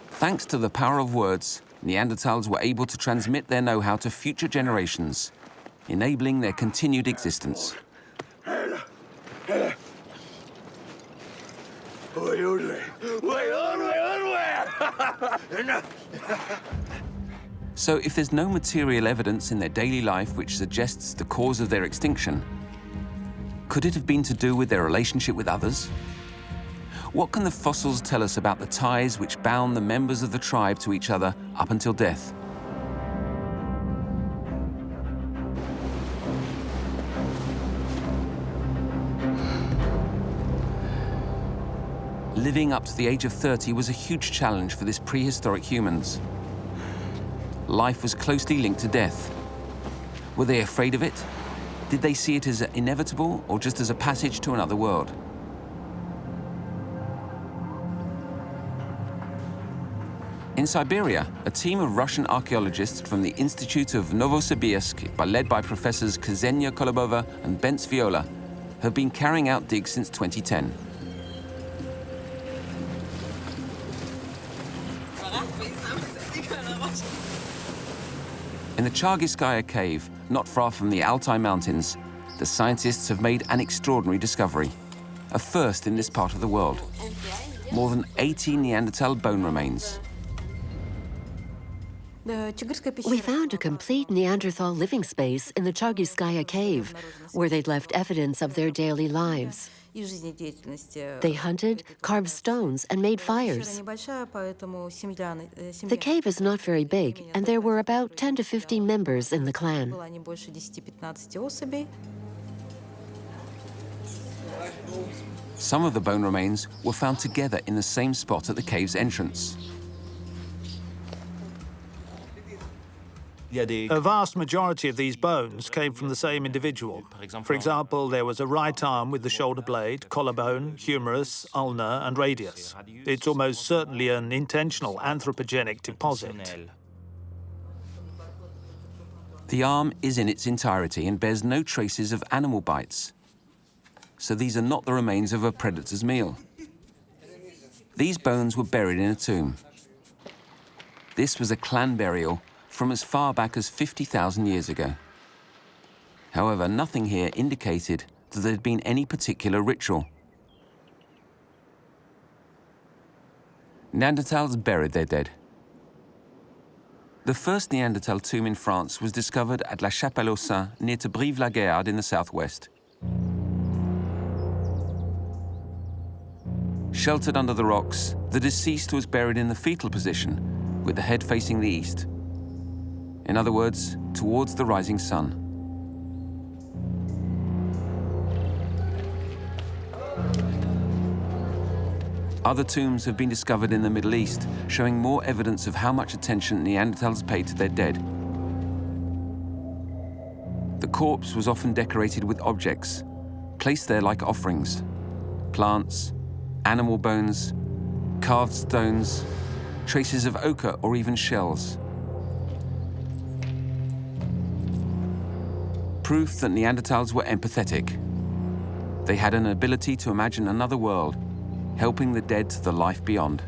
Thanks to the power of words, Neanderthals were able to transmit their know-how to future generations, enabling their continued existence. So if there's no material evidence in their daily life which suggests the cause of their extinction, could it have been to do with their relationship with others? What can the fossils tell us about the ties which bound the members of the tribe to each other up until death? Living up to the age of 30 was a huge challenge for this prehistoric humans. life was closely linked to death. Were they afraid of it? Did they see it as inevitable or just as a passage to another world? In Siberia, a team of Russian archaeologists from the Institute of Novosibirsk, led by Professors Ksenia Kolobova and Bence Viola, have been carrying out digs since 2010. In the Chargiskaya cave, not far from the Altai Mountains, the scientists have made an extraordinary discovery, a first in this part of the world. More than 80 Neanderthal bone remains. We found a complete Neanderthal living space in the Chargiskaya cave, where they'd left evidence of their daily lives. They hunted, carved stones, and made fires. The cave is not very big, and there were about 10 to 15 members in the clan. Some of the bone remains were found together in the same spot at the cave's entrance. A vast majority of these bones came from the same individual. For example, there was a right arm with the shoulder blade, collarbone, humerus, ulna, and radius. It's almost certainly an intentional anthropogenic deposit. The arm is in its entirety and bears no traces of animal bites. So these are not the remains of a predator's meal. These bones were buried in a tomb. This was a clan burial from as far back as 50,000 years ago. However, nothing here indicated that there had been any particular ritual. Neanderthals buried their dead. The first Neanderthal tomb in France was discovered at La Chapelle-aux-Saints, near to Brive-la-Gaillarde in the southwest. Sheltered under the rocks, the deceased was buried in the fetal position, with the head facing the east. In other words, towards the rising sun. Other tombs have been discovered in the Middle East, showing more evidence of how much attention Neanderthals paid to their dead. The corpse was often decorated with objects, placed there like offerings: plants, animal bones, carved stones, traces of ochre or even shells. Proof that Neanderthals were empathetic. They had an ability to imagine another world, helping the dead to the life beyond.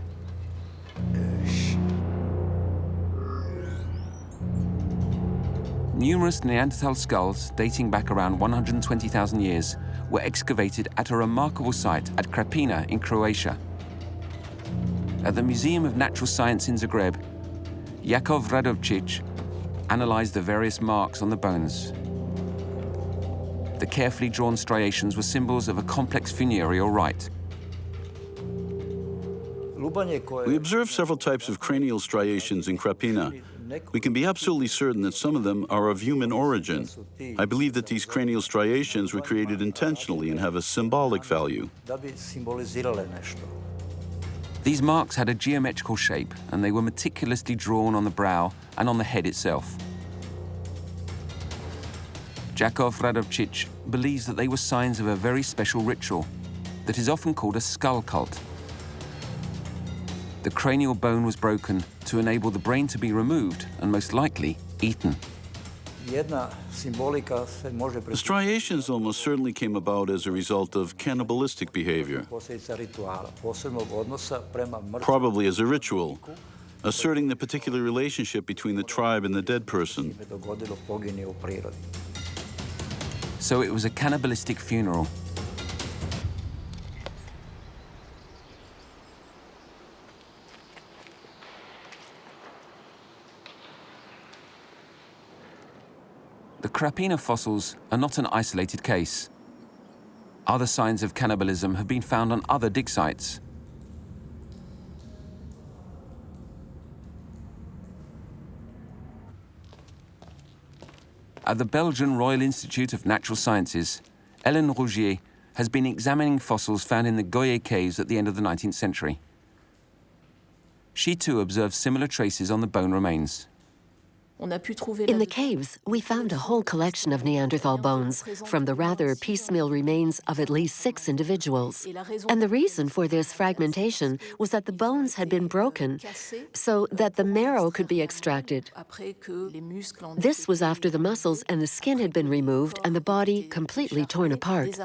Numerous Neanderthal skulls, dating back around 120,000 years, were excavated at a remarkable site at Krapina in Croatia. At the Museum of Natural Science in Zagreb, Jakov Radovčić analyzed the various marks on the bones. The carefully drawn striations were symbols of a complex funereal rite. We observed several types of cranial striations in Krapina. We can be absolutely certain that some of them are of human origin. I believe that these cranial striations were created intentionally and have a symbolic value. These marks had a geometrical shape, and they were meticulously drawn on the brow and on the head itself. Jakov Radovčić believes that they were signs of a very special ritual that is often called a skull cult. The cranial bone was broken to enable the brain to be removed and most likely eaten. The striations almost certainly came about as a result of cannibalistic behavior, probably as a ritual, asserting the particular relationship between the tribe and the dead person. So it was a cannibalistic funeral. The Krapina fossils are not an isolated case. Other signs of cannibalism have been found on other dig sites. At the Belgian Royal Institute of Natural Sciences, Hélène Rougier has been examining fossils found in the Goyer caves at the end of the 19th century. She too observed similar traces on the bone remains. In the caves, we found a whole collection of Neanderthal bones from the rather piecemeal remains of at least 6 individuals. And the reason for this fragmentation was that the bones had been broken so that the marrow could be extracted. This was after the muscles and the skin had been removed and the body completely torn apart.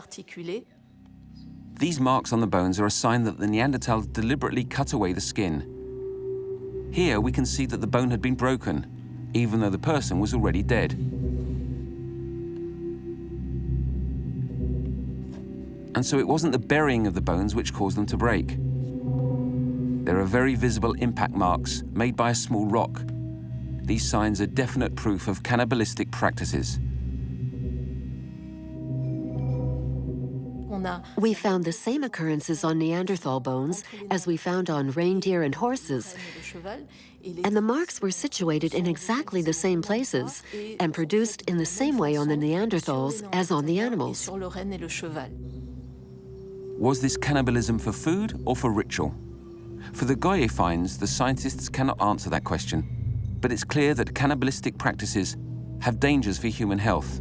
These marks on the bones are a sign that the Neanderthals deliberately cut away the skin. Here we can see that the bone had been broken, even though the person was already dead. And so it wasn't the burying of the bones which caused them to break. There are very visible impact marks made by a small rock. These signs are definite proof of cannibalistic practices. We found the same occurrences on Neanderthal bones as we found on reindeer and horses, and the marks were situated in exactly the same places and produced in the same way on the Neanderthals as on the animals. Was this cannibalism for food or for ritual? For the Goye finds, the scientists cannot answer that question, but it's clear that cannibalistic practices have dangers for human health.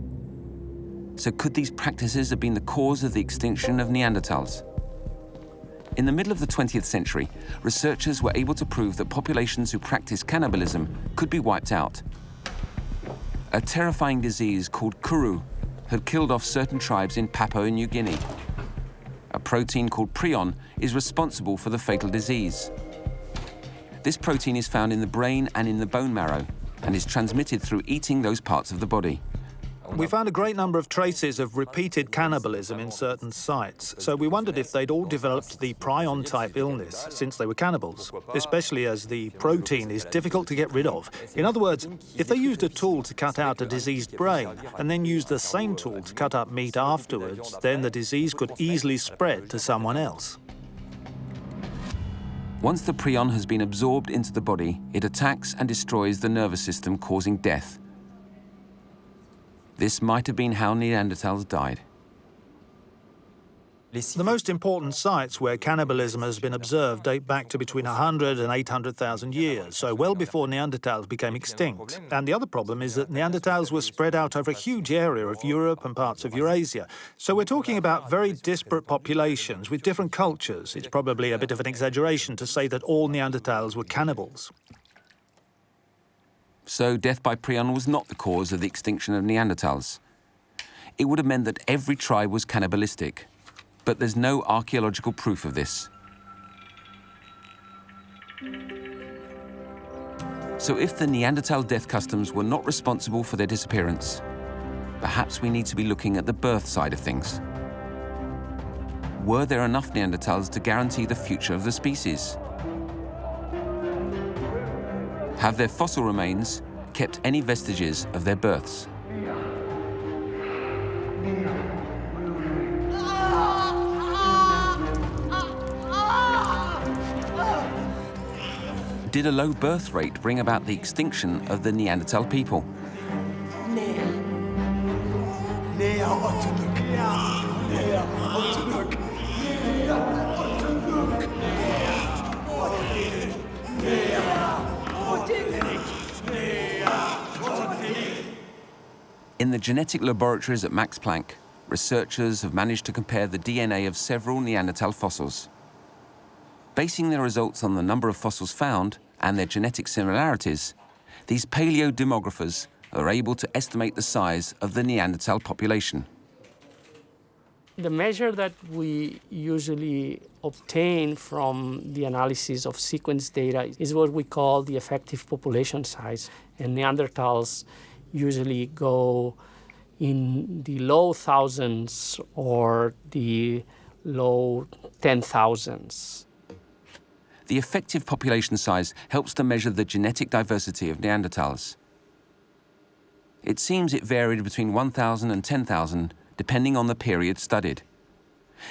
So could these practices have been the cause of the extinction of Neanderthals? In the middle of the 20th century, researchers were able to prove that populations who practiced cannibalism could be wiped out. A terrifying disease called kuru had killed off certain tribes in Papua New Guinea. A protein called prion is responsible for the fatal disease. This protein is found in the brain and in the bone marrow and is transmitted through eating those parts of the body. We found a great number of traces of repeated cannibalism in certain sites, so we wondered if they'd all developed the prion-type illness since they were cannibals, especially as the protein is difficult to get rid of. In other words, if they used a tool to cut out a diseased brain and then used the same tool to cut up meat afterwards, then the disease could easily spread to someone else. Once the prion has been absorbed into the body, it attacks and destroys the nervous system, causing death. This might have been how Neanderthals died. The most important sites where cannibalism has been observed date back to between 100 and 800,000 years, so well before Neanderthals became extinct. And the other problem is that Neanderthals were spread out over a huge area of Europe and parts of Eurasia. So we're talking about very disparate populations with different cultures. It's probably a bit of an exaggeration to say that all Neanderthals were cannibals. So death by prion was not the cause of the extinction of Neanderthals. It would have meant that every tribe was cannibalistic, but there's no archaeological proof of this. So if the Neanderthal death customs were not responsible for their disappearance, perhaps we need to be looking at the birth side of things. Were there enough Neanderthals to guarantee the future of the species? Have their fossil remains kept any vestiges of their births? Did a low birth rate bring about the extinction of the Neanderthal people? In the genetic laboratories at Max Planck, researchers have managed to compare the DNA of several Neanderthal fossils. Basing their results on the number of fossils found and their genetic similarities, these paleodemographers are able to estimate the size of the Neanderthal population. The measure that we usually obtain from the analysis of sequence data is what we call the effective population size. And Neanderthals usually go in the low thousands or the low 10,000s. The effective population size helps to measure the genetic diversity of Neanderthals. It seems it varied between 1,000 and 10,000, depending on the period studied.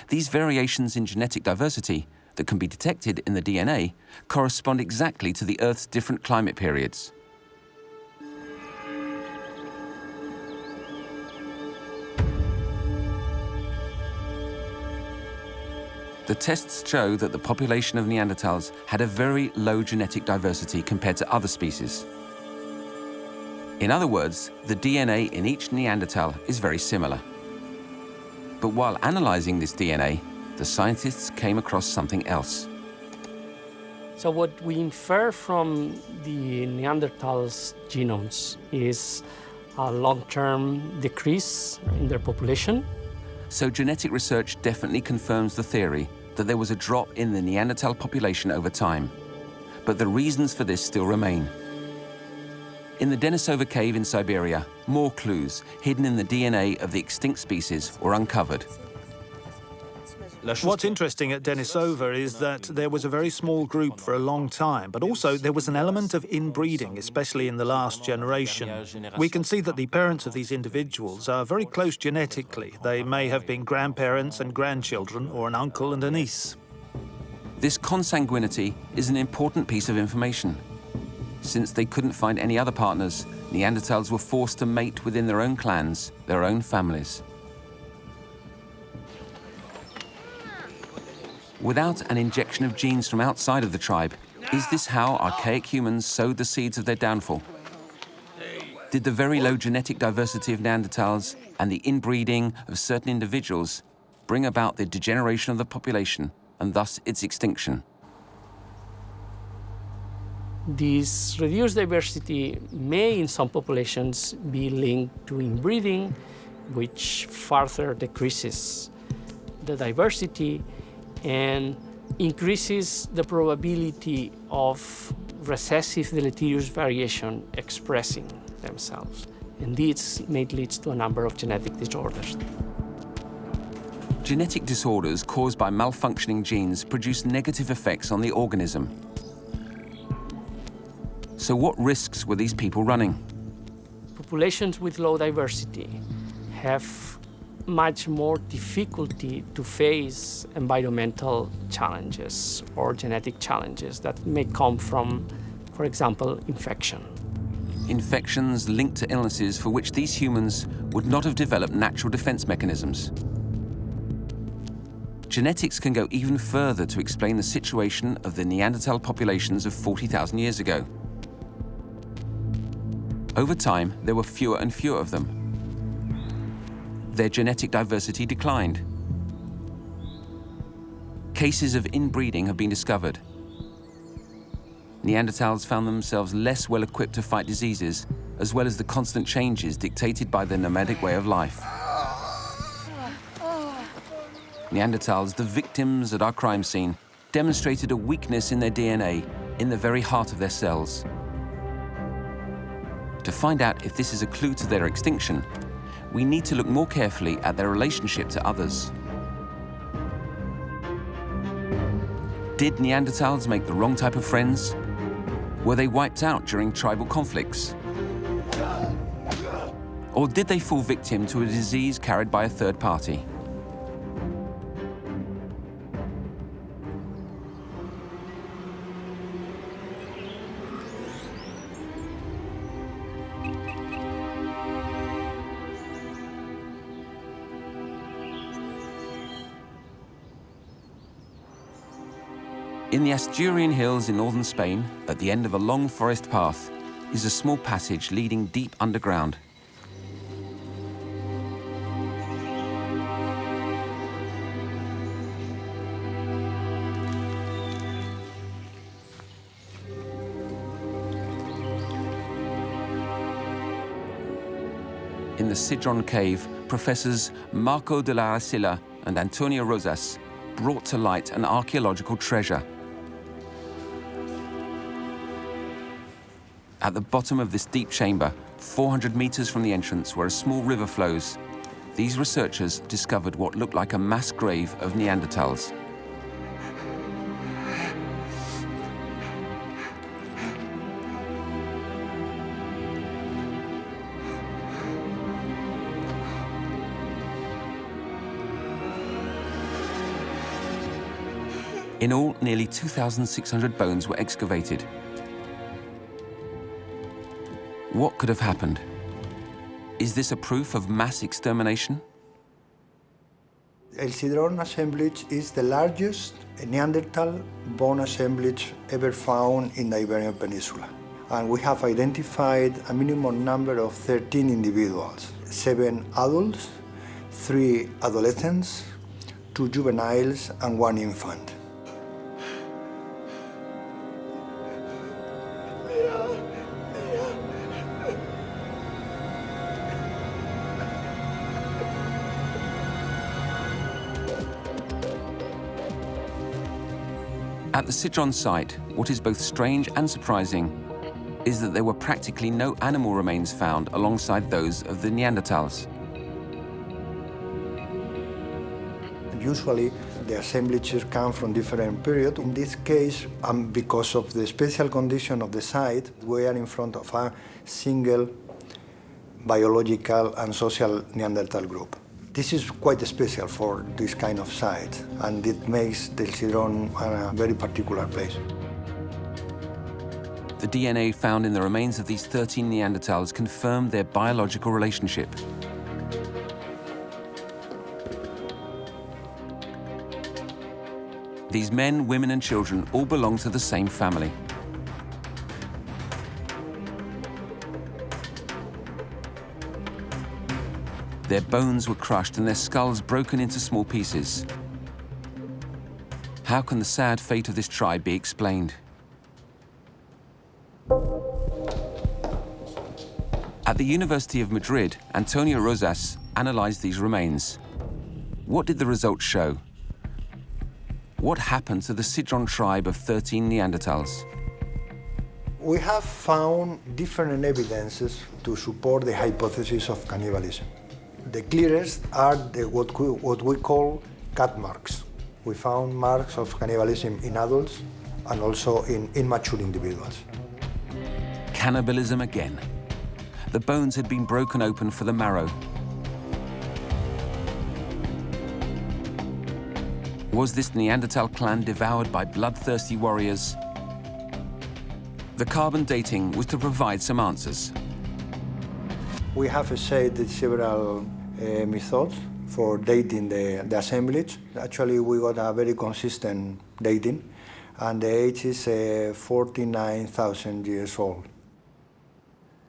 These variations in genetic diversity that can be detected in the DNA correspond exactly to the Earth's different climate periods. The tests show that the population of Neanderthals had a very low genetic diversity compared to other species. In other words, the DNA in each Neanderthal is very similar. But while analyzing this DNA, the scientists came across something else. So what we infer from the Neanderthals' genomes is a long-term decrease in their population. So genetic research definitely confirms the theory that there was a drop in the Neanderthal population over time. But the reasons for this still remain. In the Denisova cave in Siberia, more clues hidden in the DNA of the extinct species were uncovered. What's interesting at Denisova is that there was a very small group for a long time, but also there was an element of inbreeding, especially in the last generation. We can see that the parents of these individuals are very close genetically. They may have been grandparents and grandchildren, or an uncle and a niece. This consanguinity is an important piece of information. Since they couldn't find any other partners, Neanderthals were forced to mate within their own clans, their own families. Without an injection of genes from outside of the tribe, is this how archaic humans sowed the seeds of their downfall? Did the very low genetic diversity of Neanderthals and the inbreeding of certain individuals bring about the degeneration of the population and thus its extinction? This reduced diversity may, in some populations, be linked to inbreeding, which further decreases the diversity and increases the probability of recessive deleterious variation expressing themselves. And this may lead to a number of genetic disorders. Genetic disorders caused by malfunctioning genes produce negative effects on the organism. So what risks were these people running? Populations with low diversity have much more difficulty to face environmental challenges or genetic challenges that may come from, for example, infection. Infections linked to illnesses for which these humans would not have developed natural defense mechanisms. Genetics can go even further to explain the situation of the Neanderthal populations of 40,000 years ago. Over time, there were fewer and fewer of them. Their genetic diversity declined. Cases of inbreeding have been discovered. Neanderthals found themselves less well equipped to fight diseases, as well as the constant changes dictated by their nomadic way of life. Neanderthals, the victims at our crime scene, demonstrated a weakness in their DNA in the very heart of their cells. To find out if this is a clue to their extinction, we need to look more carefully at their relationship to others. Did Neanderthals make the wrong type of friends? Were they wiped out during tribal conflicts? Or did they fall victim to a disease carried by a third party? In the Asturian hills in northern Spain, at the end of a long forest path, is a small passage leading deep underground. In the Sidron cave, professors Marco de la Arcilla and Antonio Rosas brought to light an archaeological treasure. At the bottom of this deep chamber, 400 meters from the entrance where a small river flows, these researchers discovered what looked like a mass grave of Neanderthals. In all, nearly 2,600 bones were excavated. What could have happened? Is this a proof of mass extermination? El Sidron assemblage is the largest Neanderthal bone assemblage ever found in the Iberian Peninsula. and we have identified a minimum number of 13 individuals, 7 adults, 3 adolescents, 2 juveniles, and 1 infant. At the Sidron site, what is both strange and surprising is that there were practically no animal remains found alongside those of the Neanderthals. Usually, the assemblages come from different periods. In this case, because of the special condition of the site, we are in front of a single biological and social Neanderthal group. This is quite special for this kind of site, and it makes the Sidron a very particular place. The DNA found in the remains of these 13 Neanderthals confirmed their biological relationship. These men, women, and children all belong to the same family. Their bones were crushed and their skulls broken into small pieces. How can the sad fate of this tribe be explained? At the University of Madrid, Antonio Rosas analyzed these remains. What did the results show? What happened to the Sidron tribe of 13 Neanderthals? We have found different evidences to support the hypothesis of cannibalism. The clearest are what we call cut marks. We found marks of cannibalism in adults and also in immature individuals. Cannibalism again. The bones had been broken open for the marrow. Was this Neanderthal clan devoured by bloodthirsty warriors? The carbon dating was to provide some answers. We have essayed several methods for dating the assemblage. Actually, we got a very consistent dating, and the age is 49,000 years old.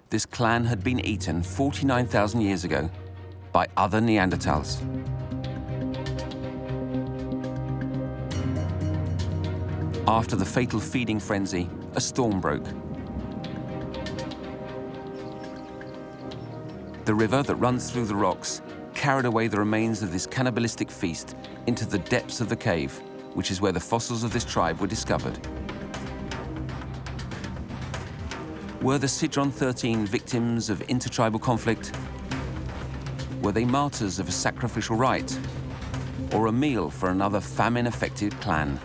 This clan had been eaten 49,000 years ago by other Neanderthals. After the fatal feeding frenzy, a storm broke. The river that runs through the rocks carried away the remains of this cannibalistic feast into the depths of the cave, which is where the fossils of this tribe were discovered. Were the Sidron 13 victims of intertribal conflict? Were they martyrs of a sacrificial rite? Or a meal for another famine-affected clan?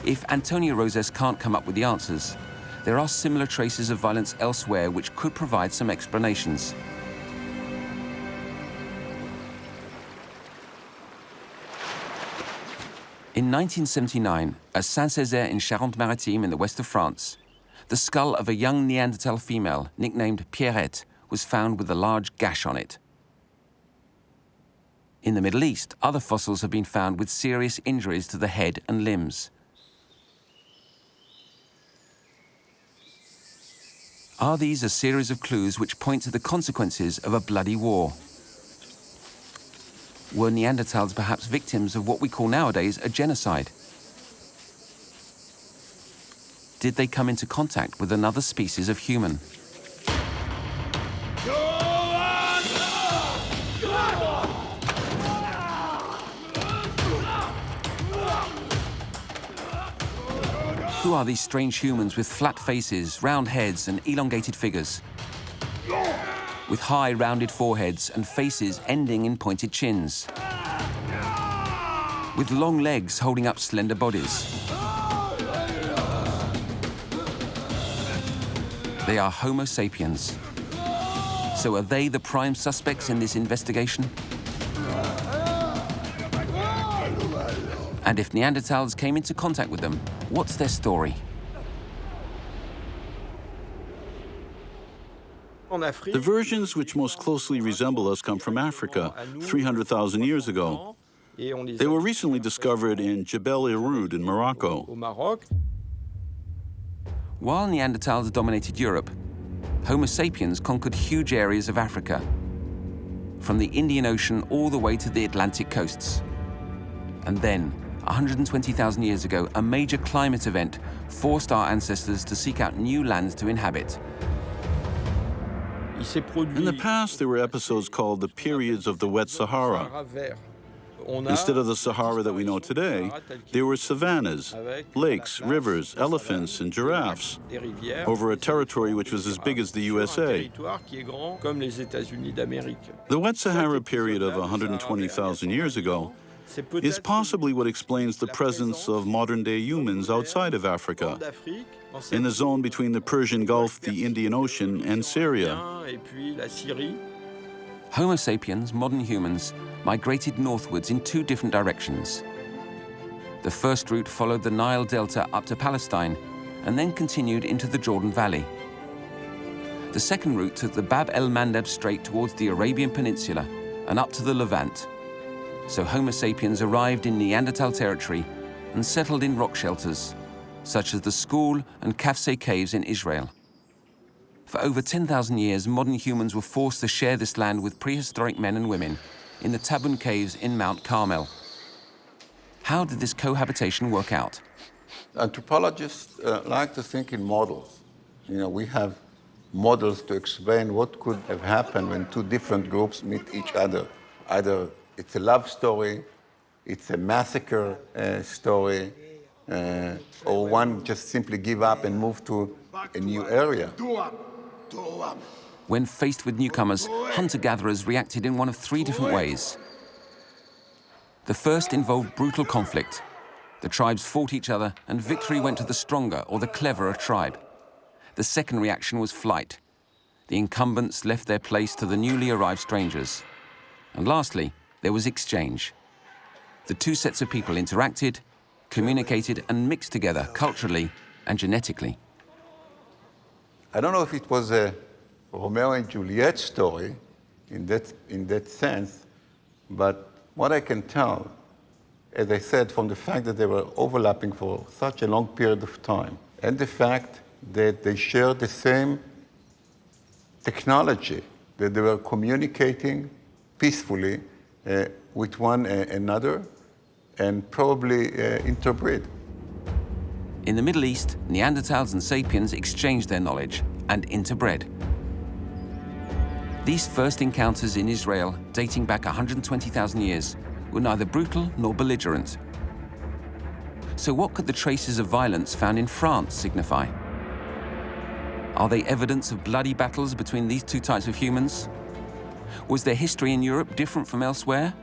If Antonio Rosas can't come up with the answers, there are similar traces of violence elsewhere which could provide some explanations. In 1979, at Saint-Césaire in Charente-Maritime in the west of France, the skull of a young Neanderthal female, nicknamed Pierrette, was found with a large gash on it. In the Middle East, other fossils have been found with serious injuries to the head and limbs. Are these a series of clues which point to the consequences of a bloody war? Were Neanderthals perhaps victims of what we call nowadays a genocide? Did they come into contact with another species of human? Who are these strange humans with flat faces, round heads, and elongated figures? With high, rounded foreheads and faces ending in pointed chins. With long legs holding up slender bodies. They are Homo sapiens. So are they the prime suspects in this investigation? And if Neanderthals came into contact with them, what's their story? The versions which most closely resemble us come from Africa, 300,000 years ago. They were recently discovered in Jebel Irhoud in Morocco. While Neanderthals dominated Europe, Homo sapiens conquered huge areas of Africa, from the Indian Ocean all the way to the Atlantic coasts. And then, 120,000 years ago, a major climate event forced our ancestors to seek out new lands to inhabit. In the past, there were episodes called the periods of the wet Sahara. Instead of the Sahara that we know today, there were savannas, lakes, rivers, elephants, and giraffes over a territory which was as big as the USA. The wet Sahara period of 120,000 years ago is possibly what explains the presence of modern-day humans outside of Africa, in the zone between the Persian Gulf, the Indian Ocean, and Syria. Homo sapiens, modern humans, migrated northwards in two different directions. The first route followed the Nile Delta up to Palestine and then continued into the Jordan Valley. The second route took the Bab el-Mandeb Strait towards the Arabian Peninsula and up to the Levant. So Homo sapiens arrived in Neanderthal territory and settled in rock shelters, such as the Skul and Kafse caves in Israel. For over 10,000 years, modern humans were forced to share this land with prehistoric men and women in the Tabun caves in Mount Carmel. How did this cohabitation work out? Anthropologists like to think in models. You know, we have models to explain what could have happened when two different groups meet each other. Either it's a love story, it's a massacre story, or one just simply give up and move to a new area. When faced with newcomers, hunter-gatherers reacted in one of three different ways. The first involved brutal conflict. The tribes fought each other, and victory went to the stronger or the cleverer tribe. The second reaction was flight. The incumbents left their place to the newly arrived strangers. And lastly, there was exchange. The two sets of people interacted, communicated, and mixed together culturally and genetically. I don't know if it was a Romeo and Juliet story in that sense, but what I can tell, as I said, from the fact that they were overlapping for such a long period of time, and the fact that they shared the same technology, that they were communicating peacefully with one another, and probably interbred. In the Middle East, Neanderthals and sapiens exchanged their knowledge and interbred. These first encounters in Israel, dating back 120,000 years, were neither brutal nor belligerent. So what could the traces of violence found in France signify? Are they evidence of bloody battles between these two types of humans? Was their history in Europe different from elsewhere?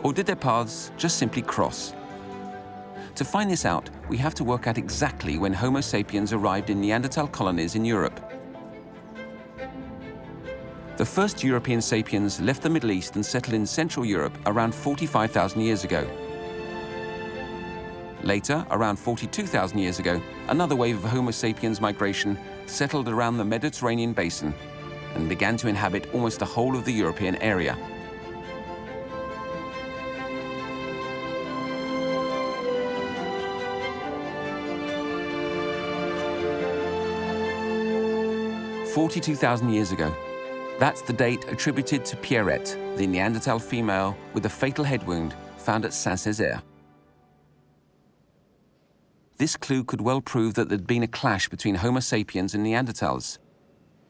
Or did their paths just simply cross? To find this out, we have to work out exactly when Homo sapiens arrived in Neanderthal colonies in Europe. The first European sapiens left the Middle East and settled in Central Europe around 45,000 years ago. Later, around 42,000 years ago, another wave of Homo sapiens migration settled around the Mediterranean basin and began to inhabit almost the whole of the European area. "42,000 years ago. That's the date attributed to Pierrette, the Neanderthal female with a fatal head wound found at Saint-Césaire. This clue could well prove that there'd been a clash between Homo sapiens and Neanderthals.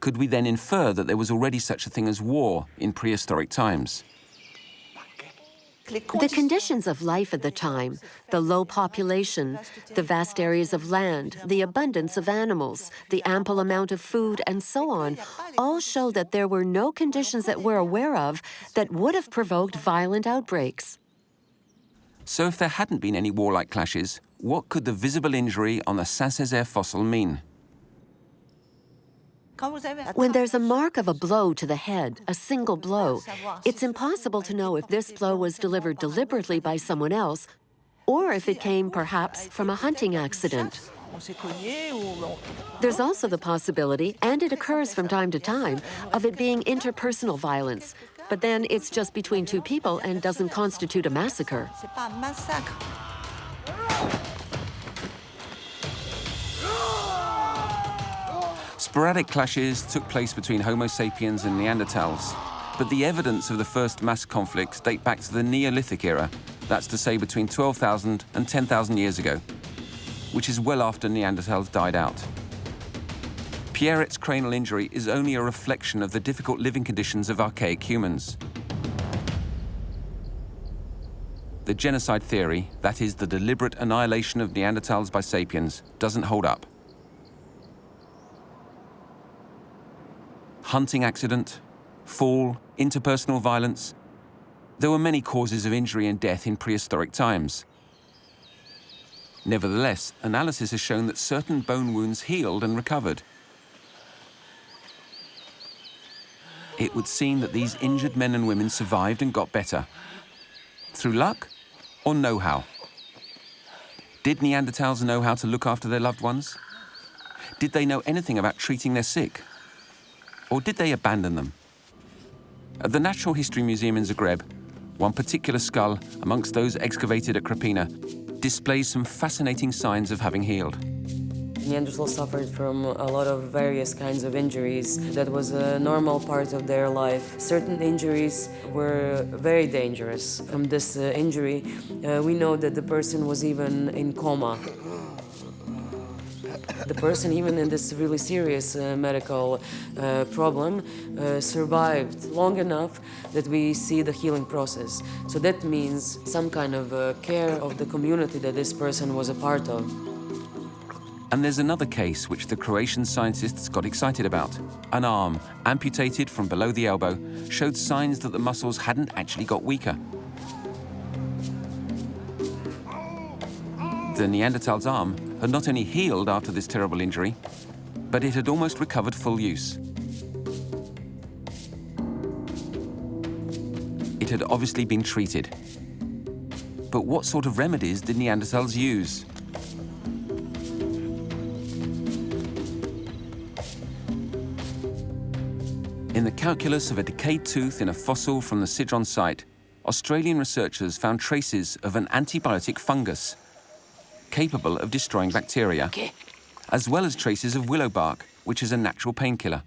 Could we then infer that there was already such a thing as war in prehistoric times? The conditions of life at the time, the low population, the vast areas of land, the abundance of animals, the ample amount of food, and so on, all show that there were no conditions that we're aware of that would have provoked violent outbreaks. So if there hadn't been any warlike clashes, what could the visible injury on the Saint-Césaire fossil mean? When there's a mark of a blow to the head, a single blow, it's impossible to know if this blow was delivered deliberately by someone else or if it came, perhaps, from a hunting accident. There's also the possibility, and it occurs from time to time, of it being interpersonal violence, but then it's just between two people and doesn't constitute a massacre. Sporadic clashes took place between Homo sapiens and Neanderthals, but the evidence of the first mass conflicts date back to the Neolithic era, that's to say between 12,000 and 10,000 years ago, which is well after Neanderthals died out. Pierret's cranial injury is only a reflection of the difficult living conditions of archaic humans. The genocide theory, that is, the deliberate annihilation of Neanderthals by sapiens, doesn't hold up. Hunting accident, fall, interpersonal violence. There were many causes of injury and death in prehistoric times. Nevertheless, analysis has shown that certain bone wounds healed and recovered. It would seem that these injured men and women survived and got better. Through luck or know-how? Did Neanderthals know how to look after their loved ones? Did they know anything about treating their sick? Or did they abandon them? At the Natural History Museum in Zagreb, one particular skull amongst those excavated at Krapina displays some fascinating signs of having healed. Neanderthals suffered from a lot of various kinds of injuries. That was a normal part of their life. Certain injuries were very dangerous. From this injury, we know that the person was even in coma. The person, even in this really serious medical problem, survived long enough that we see the healing process. So that means some kind of care of the community that this person was a part of. And there's another case which the Croatian scientists got excited about. An arm, amputated from below the elbow, showed signs that the muscles hadn't actually got weaker. The Neanderthal's arm had not only healed after this terrible injury, but it had almost recovered full use. It had obviously been treated. But what sort of remedies did Neanderthals use? In the calculus of a decayed tooth in a fossil from the Sidron site, Australian researchers found traces of an antibiotic fungus capable of destroying bacteria, as well as traces of willow bark, which is a natural painkiller.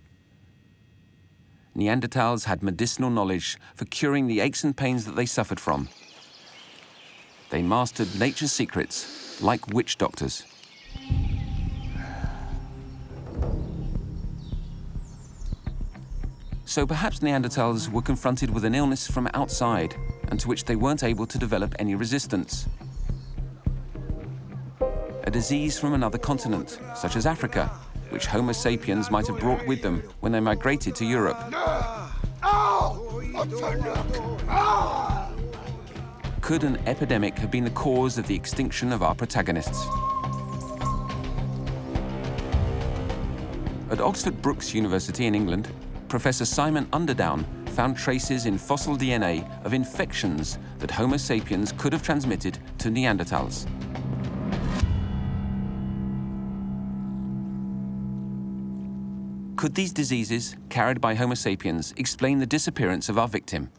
Neanderthals had medicinal knowledge for curing the aches and pains that they suffered from. They mastered nature's secrets like witch doctors. So perhaps Neanderthals were confronted with an illness from outside and to which they weren't able to develop any resistance. A disease from another continent, such as Africa, which Homo sapiens might have brought with them when they migrated to Europe. Could an epidemic have been the cause of the extinction of our protagonists? At Oxford Brookes University in England, Professor Simon Underdown found traces in fossil DNA of infections that Homo sapiens could have transmitted to Neanderthals. Could these diseases, carried by Homo sapiens, explain the disappearance of our victim?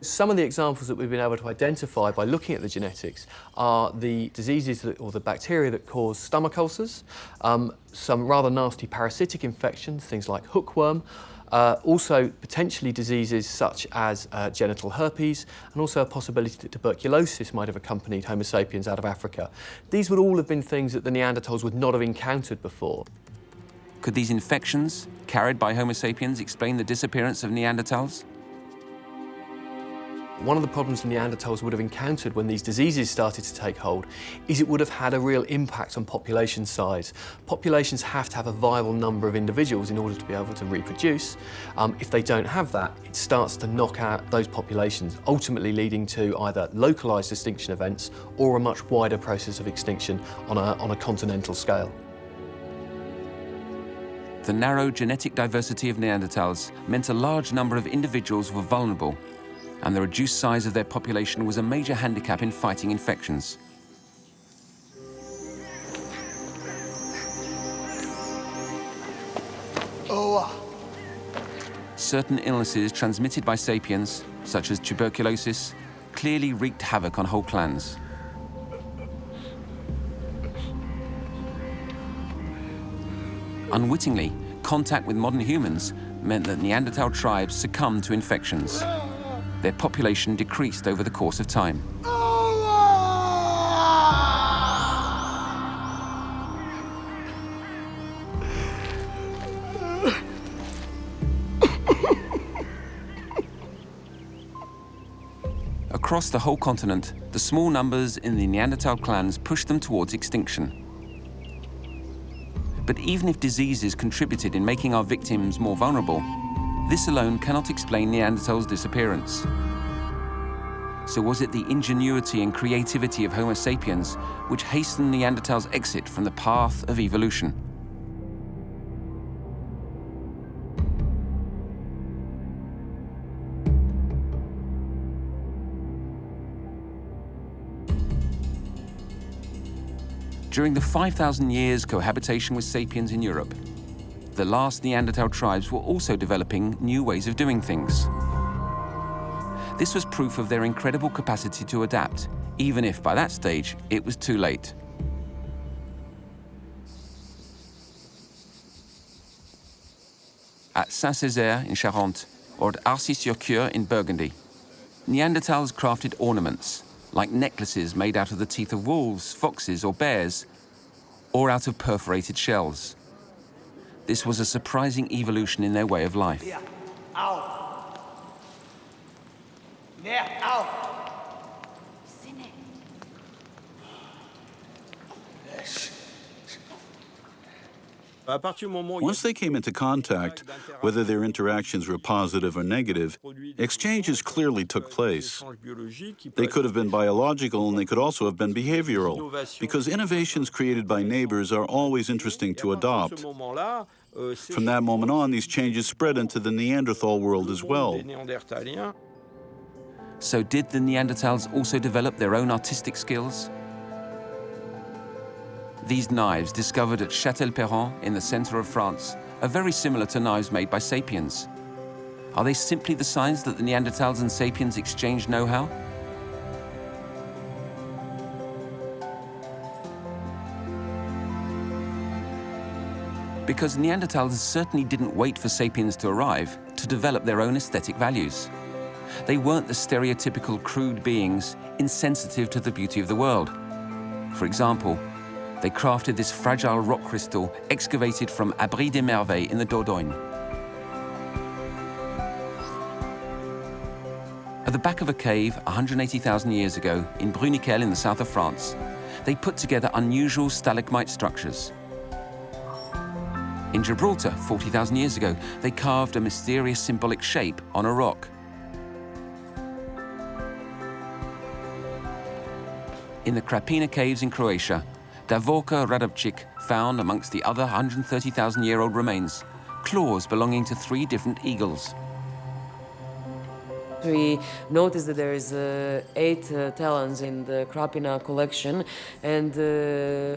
Some of the examples that we've been able to identify by looking at the genetics are the diseases or the bacteria that cause stomach ulcers, some rather nasty parasitic infections, things like hookworm, also potentially diseases such as genital herpes, and also a possibility that tuberculosis might have accompanied Homo sapiens out of Africa. These would all have been things that the Neanderthals would not have encountered before. Could these infections, carried by Homo sapiens, explain the disappearance of Neanderthals? One of the problems the Neanderthals would have encountered when these diseases started to take hold is it would have had a real impact on population size. Populations have to have a viable number of individuals in order to be able to reproduce. If they don't have that, it starts to knock out those populations, ultimately leading to either localised extinction events or a much wider process of extinction on a continental scale. The narrow genetic diversity of Neanderthals meant a large number of individuals were vulnerable, and the reduced size of their population was a major handicap in fighting infections. Certain illnesses transmitted by sapiens, such as tuberculosis, clearly wreaked havoc on whole clans. unwittingly, contact with modern humans meant that Neanderthal tribes succumbed to infections. Their population decreased over the course of time. Across the whole continent, the small numbers in the Neanderthal clans pushed them towards extinction. But even if diseases contributed in making our victims more vulnerable, this alone cannot explain Neanderthals' disappearance. So was it the ingenuity and creativity of Homo sapiens which hastened Neanderthals' exit from the path of evolution? During the 5,000 years cohabitation with sapiens in Europe, the last Neanderthal tribes were also developing new ways of doing things. This was proof of their incredible capacity to adapt, even if by that stage it was too late. At Saint-Césaire in Charente, or at Arcis-sur-Cure in Burgundy, Neanderthals crafted ornaments, like necklaces made out of the teeth of wolves, foxes, or bears, or out of perforated shells. This was a surprising evolution in their way of life. Once they came into contact, whether their interactions were positive or negative, exchanges clearly took place. They could have been biological and they could also have been behavioral, because innovations created by neighbors are always interesting to adopt. From that moment on, these changes spread into the Neanderthal world as well. So did the Neanderthals also develop their own artistic skills? These knives, discovered at Châtel-Perron in the center of France, are very similar to knives made by sapiens. Are they simply the signs that the Neanderthals and sapiens exchanged know-how? Because Neanderthals certainly didn't wait for sapiens to arrive to develop their own aesthetic values. They weren't the stereotypical crude beings insensitive to the beauty of the world. For example, they crafted this fragile rock crystal excavated from Abri des Merveilles in the Dordogne. At the back of a cave 180,000 years ago in Bruniquel in the south of France, they put together unusual stalagmite structures. In Gibraltar 40,000 years ago, they carved a mysterious symbolic shape on a rock. In the Krapina caves in Croatia, Davorka Radovčić found, amongst the other 130,000-year-old remains, claws belonging to 3 different eagles. We noticed that there is 8 talons in the Krapina collection, and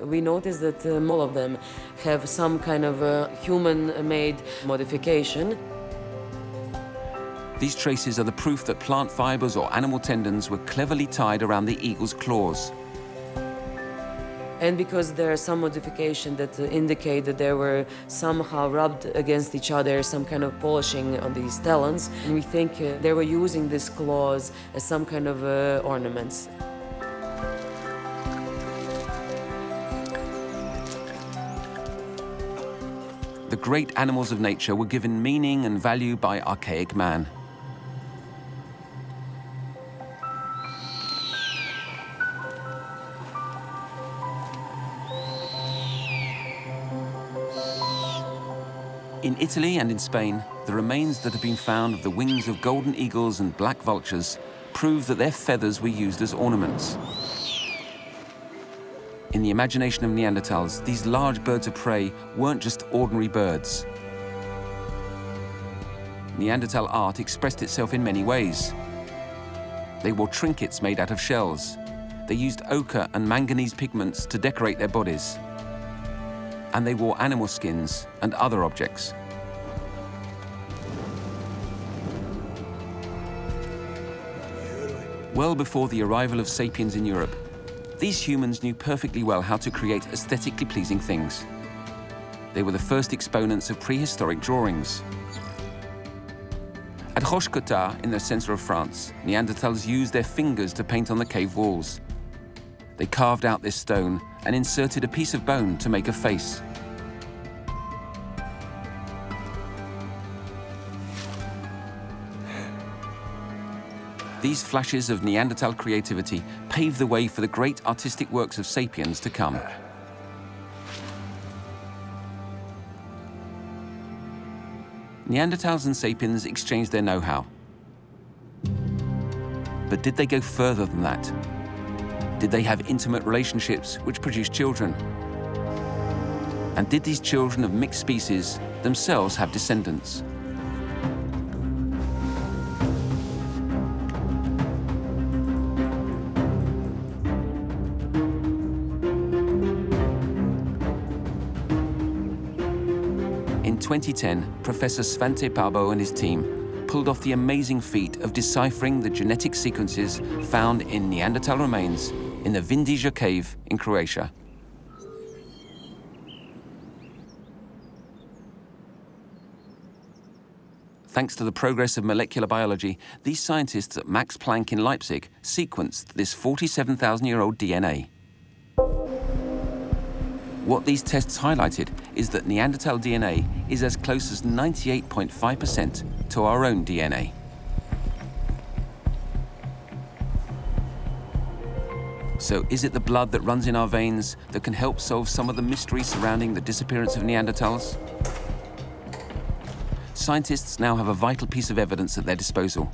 we noticed that all of them have some kind of human-made modification. These traces are the proof that plant fibers or animal tendons were cleverly tied around the eagle's claws. And because there are some modifications that indicate that they were somehow rubbed against each other, some kind of polishing on these talons, and we think they were using these claws as some kind of ornaments. The great animals of nature were given meaning and value by archaic man. In Italy and in Spain, the remains that have been found of the wings of golden eagles and black vultures prove that their feathers were used as ornaments. In the imagination of Neanderthals, these large birds of prey weren't just ordinary birds. Neanderthal art expressed itself in many ways. They wore trinkets made out of shells. They used ochre and manganese pigments to decorate their bodies. And they wore animal skins and other objects. Well before the arrival of sapiens in Europe, these humans knew perfectly well how to create aesthetically pleasing things. They were the first exponents of prehistoric drawings. At Rochecotat, in the center of France, Neanderthals used their fingers to paint on the cave walls. They carved out this stone and inserted a piece of bone to make a face. These flashes of Neanderthal creativity paved the way for the great artistic works of sapiens to come. Neanderthals and sapiens exchanged their know-how. But did they go further than that? Did they have intimate relationships which produced children? And did these children of mixed species themselves have descendants? In 2010, Professor Svante Paabo and his team pulled off the amazing feat of deciphering the genetic sequences found in Neanderthal remains in the Vindija cave in Croatia. Thanks to the progress of molecular biology, these scientists at Max Planck in Leipzig sequenced this 47,000-year-old DNA. What these tests highlighted is that Neanderthal DNA is as close as 98.5% to our own DNA. So is it the blood that runs in our veins that can help solve some of the mysteries surrounding the disappearance of Neanderthals? Scientists now have a vital piece of evidence at their disposal.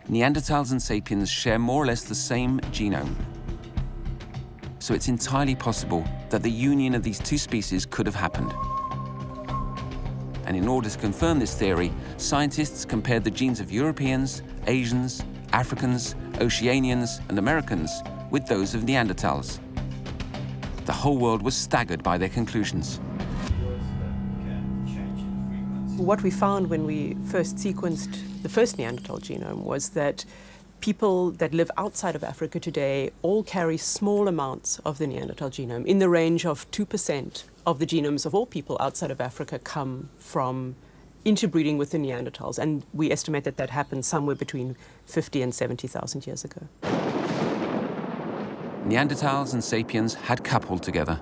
Neanderthals and sapiens share more or less the same genome. So it's entirely possible that the union of these two species could have happened. And in order to confirm this theory, scientists compared the genes of Europeans, Asians, Africans, Oceanians, and Americans with those of Neanderthals. The whole world was staggered by their conclusions. What we found when we first sequenced the first Neanderthal genome was that people that live outside of Africa today all carry small amounts of the Neanderthal genome. In the range of 2% of the genomes of all people outside of Africa come from interbreeding with the Neanderthals, and we estimate that that happened somewhere between 50 and 70,000 years ago. Neanderthals and sapiens had coupled together.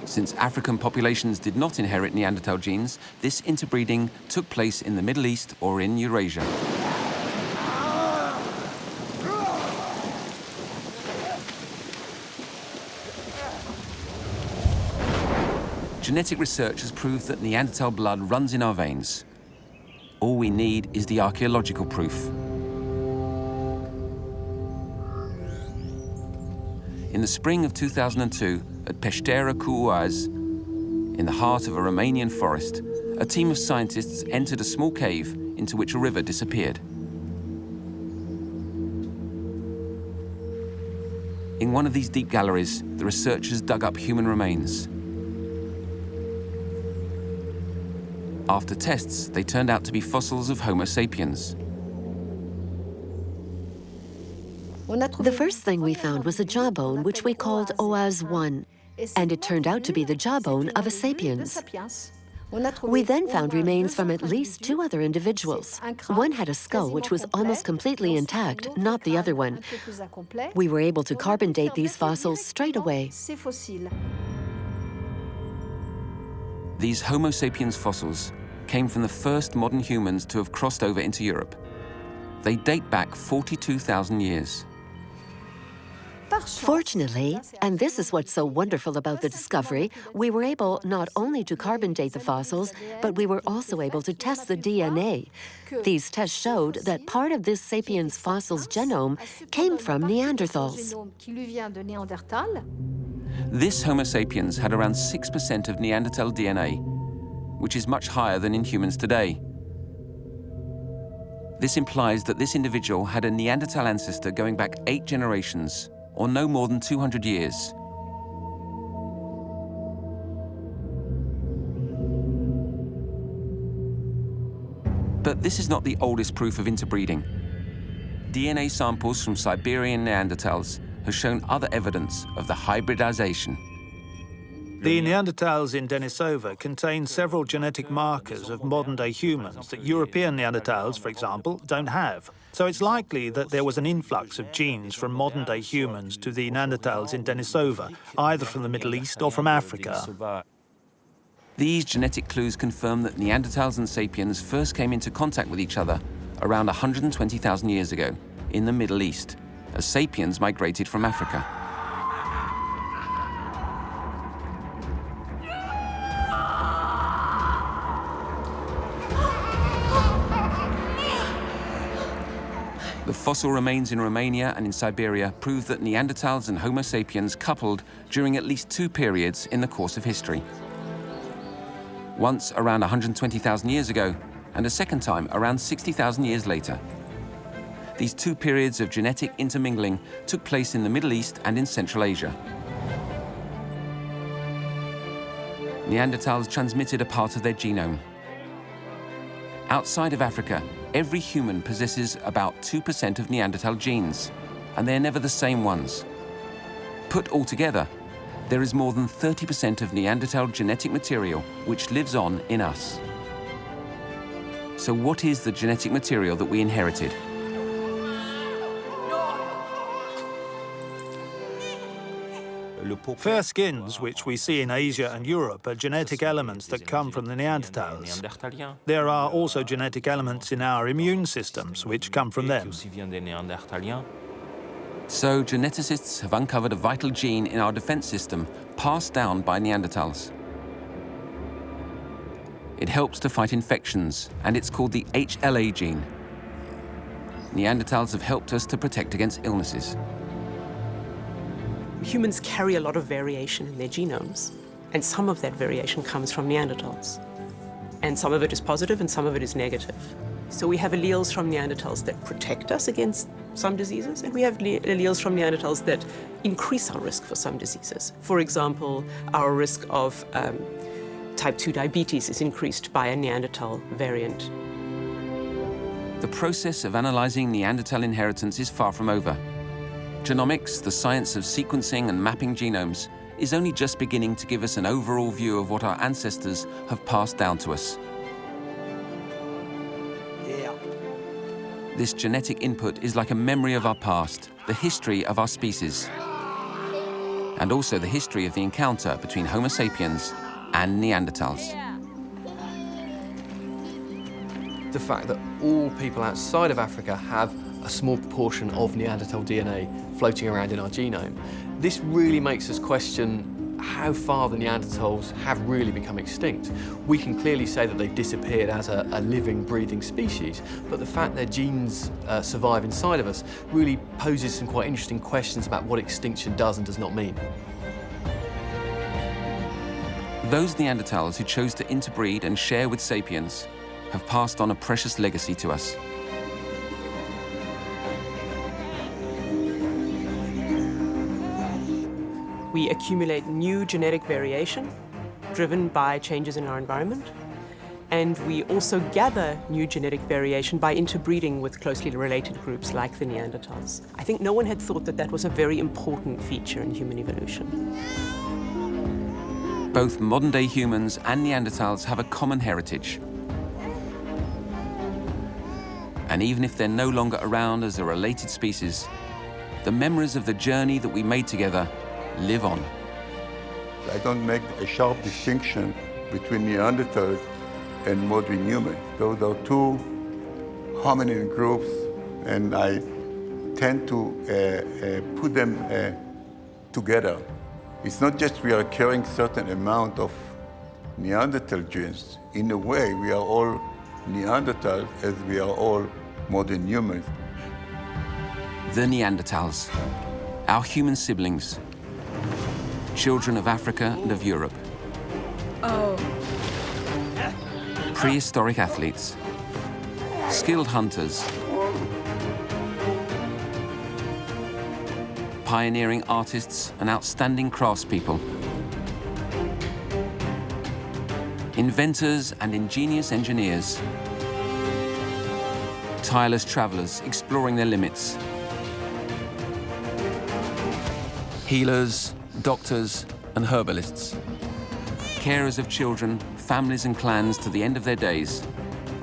Since African populations did not inherit Neanderthal genes, this interbreeding took place in the Middle East or in Eurasia. Genetic research has proved that Neanderthal blood runs in our veins. All we need is the archaeological proof. In the spring of 2002, at Peștera cu Oaz, in the heart of a Romanian forest, a team of scientists entered a small cave into which a river disappeared. In one of these deep galleries, the researchers dug up human remains. After tests, they turned out to be fossils of Homo sapiens. The first thing we found was a jawbone, which we called OAS1, and it turned out to be the jawbone of a sapiens. We then found remains from at least 2 other individuals. One had a skull which was almost completely intact, not the other one. We were able to carbon date these fossils straight away. These Homo sapiens fossils came from the first modern humans to have crossed over into Europe. They date back 42,000 years. Fortunately, and this is what's so wonderful about the discovery, we were able not only to carbon date the fossils, but we were also able to test the DNA. These tests showed that part of this sapiens fossil's genome came from Neanderthals. This Homo sapiens had around 6% of Neanderthal DNA, which is much higher than in humans today. This implies that this individual had a Neanderthal ancestor going back 8 generations, or no more than 200 years. But this is not the oldest proof of interbreeding. DNA samples from Siberian Neanderthals have shown other evidence of the hybridization. The Neanderthals in Denisova contain several genetic markers of modern-day humans that European Neanderthals, for example, don't have. So it's likely that there was an influx of genes from modern-day humans to the Neanderthals in Denisova, either from the Middle East or from Africa. These genetic clues confirm that Neanderthals and sapiens first came into contact with each other around 120,000 years ago in the Middle East, as sapiens migrated from Africa. The fossil remains in Romania and in Siberia prove that Neanderthals and Homo sapiens coupled during at least 2 periods in the course of history. Once around 120,000 years ago, and a second time around 60,000 years later. These 2 periods of genetic intermingling took place in the Middle East and in Central Asia. Neanderthals transmitted a part of their genome. Outside of Africa, every human possesses about 2% of Neanderthal genes, and they're never the same ones. Put all together, there is more than 30% of Neanderthal genetic material which lives on in us. So what is the genetic material that we inherited? Fair skins, which we see in Asia and Europe, are genetic elements that come from the Neanderthals. There are also genetic elements in our immune systems, which come from them. So geneticists have uncovered a vital gene in our defense system passed down by Neanderthals. It helps to fight infections, and it's called the HLA gene. Neanderthals have helped us to protect against illnesses. Humans carry a lot of variation in their genomes, and some of that variation comes from Neanderthals. And some of it is positive and some of it is negative. So we have alleles from Neanderthals that protect us against some diseases, and we have alleles from Neanderthals that increase our risk for some diseases. For example, our risk of type 2 diabetes is increased by a Neanderthal variant. The process of analyzing Neanderthal inheritance is far from over. Genomics, the science of sequencing and mapping genomes, is only just beginning to give us an overall view of what our ancestors have passed down to us. This genetic input is like a memory of our past, the history of our species, and also the history of the encounter between Homo sapiens and Neanderthals. The fact that all people outside of Africa have a small proportion of Neanderthal DNA floating around in our genome, this really makes us question how far the Neanderthals have really become extinct. We can clearly say that they've disappeared as a living, breathing species, but the fact their genes survive inside of us really poses some quite interesting questions about what extinction does and does not mean. Those Neanderthals who chose to interbreed and share with sapiens have passed on a precious legacy to us. We accumulate new genetic variation driven by changes in our environment. And we also gather new genetic variation by interbreeding with closely related groups like the Neanderthals. I think no one had thought that that was a very important feature in human evolution. Both modern-day humans and Neanderthals have a common heritage. And even if they're no longer around as a related species, the memories of the journey that we made together live on. I don't make a sharp distinction between Neanderthals and modern humans. Those are 2 hominid groups, and I tend to put them together. It's not just we are carrying certain amount of Neanderthal genes. In a way, we are all Neanderthals as we are all modern humans. The Neanderthals, our human siblings, children of Africa and of Europe. Oh. Prehistoric athletes, skilled hunters, pioneering artists and outstanding craftspeople, inventors and ingenious engineers, tireless travelers exploring their limits, healers, doctors, and herbalists. carers of children, families and clans to the end of their days,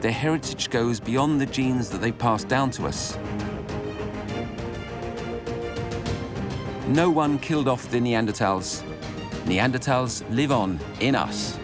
their heritage goes beyond the genes that they passed down to us. No one killed off the Neanderthals. Neanderthals live on in us.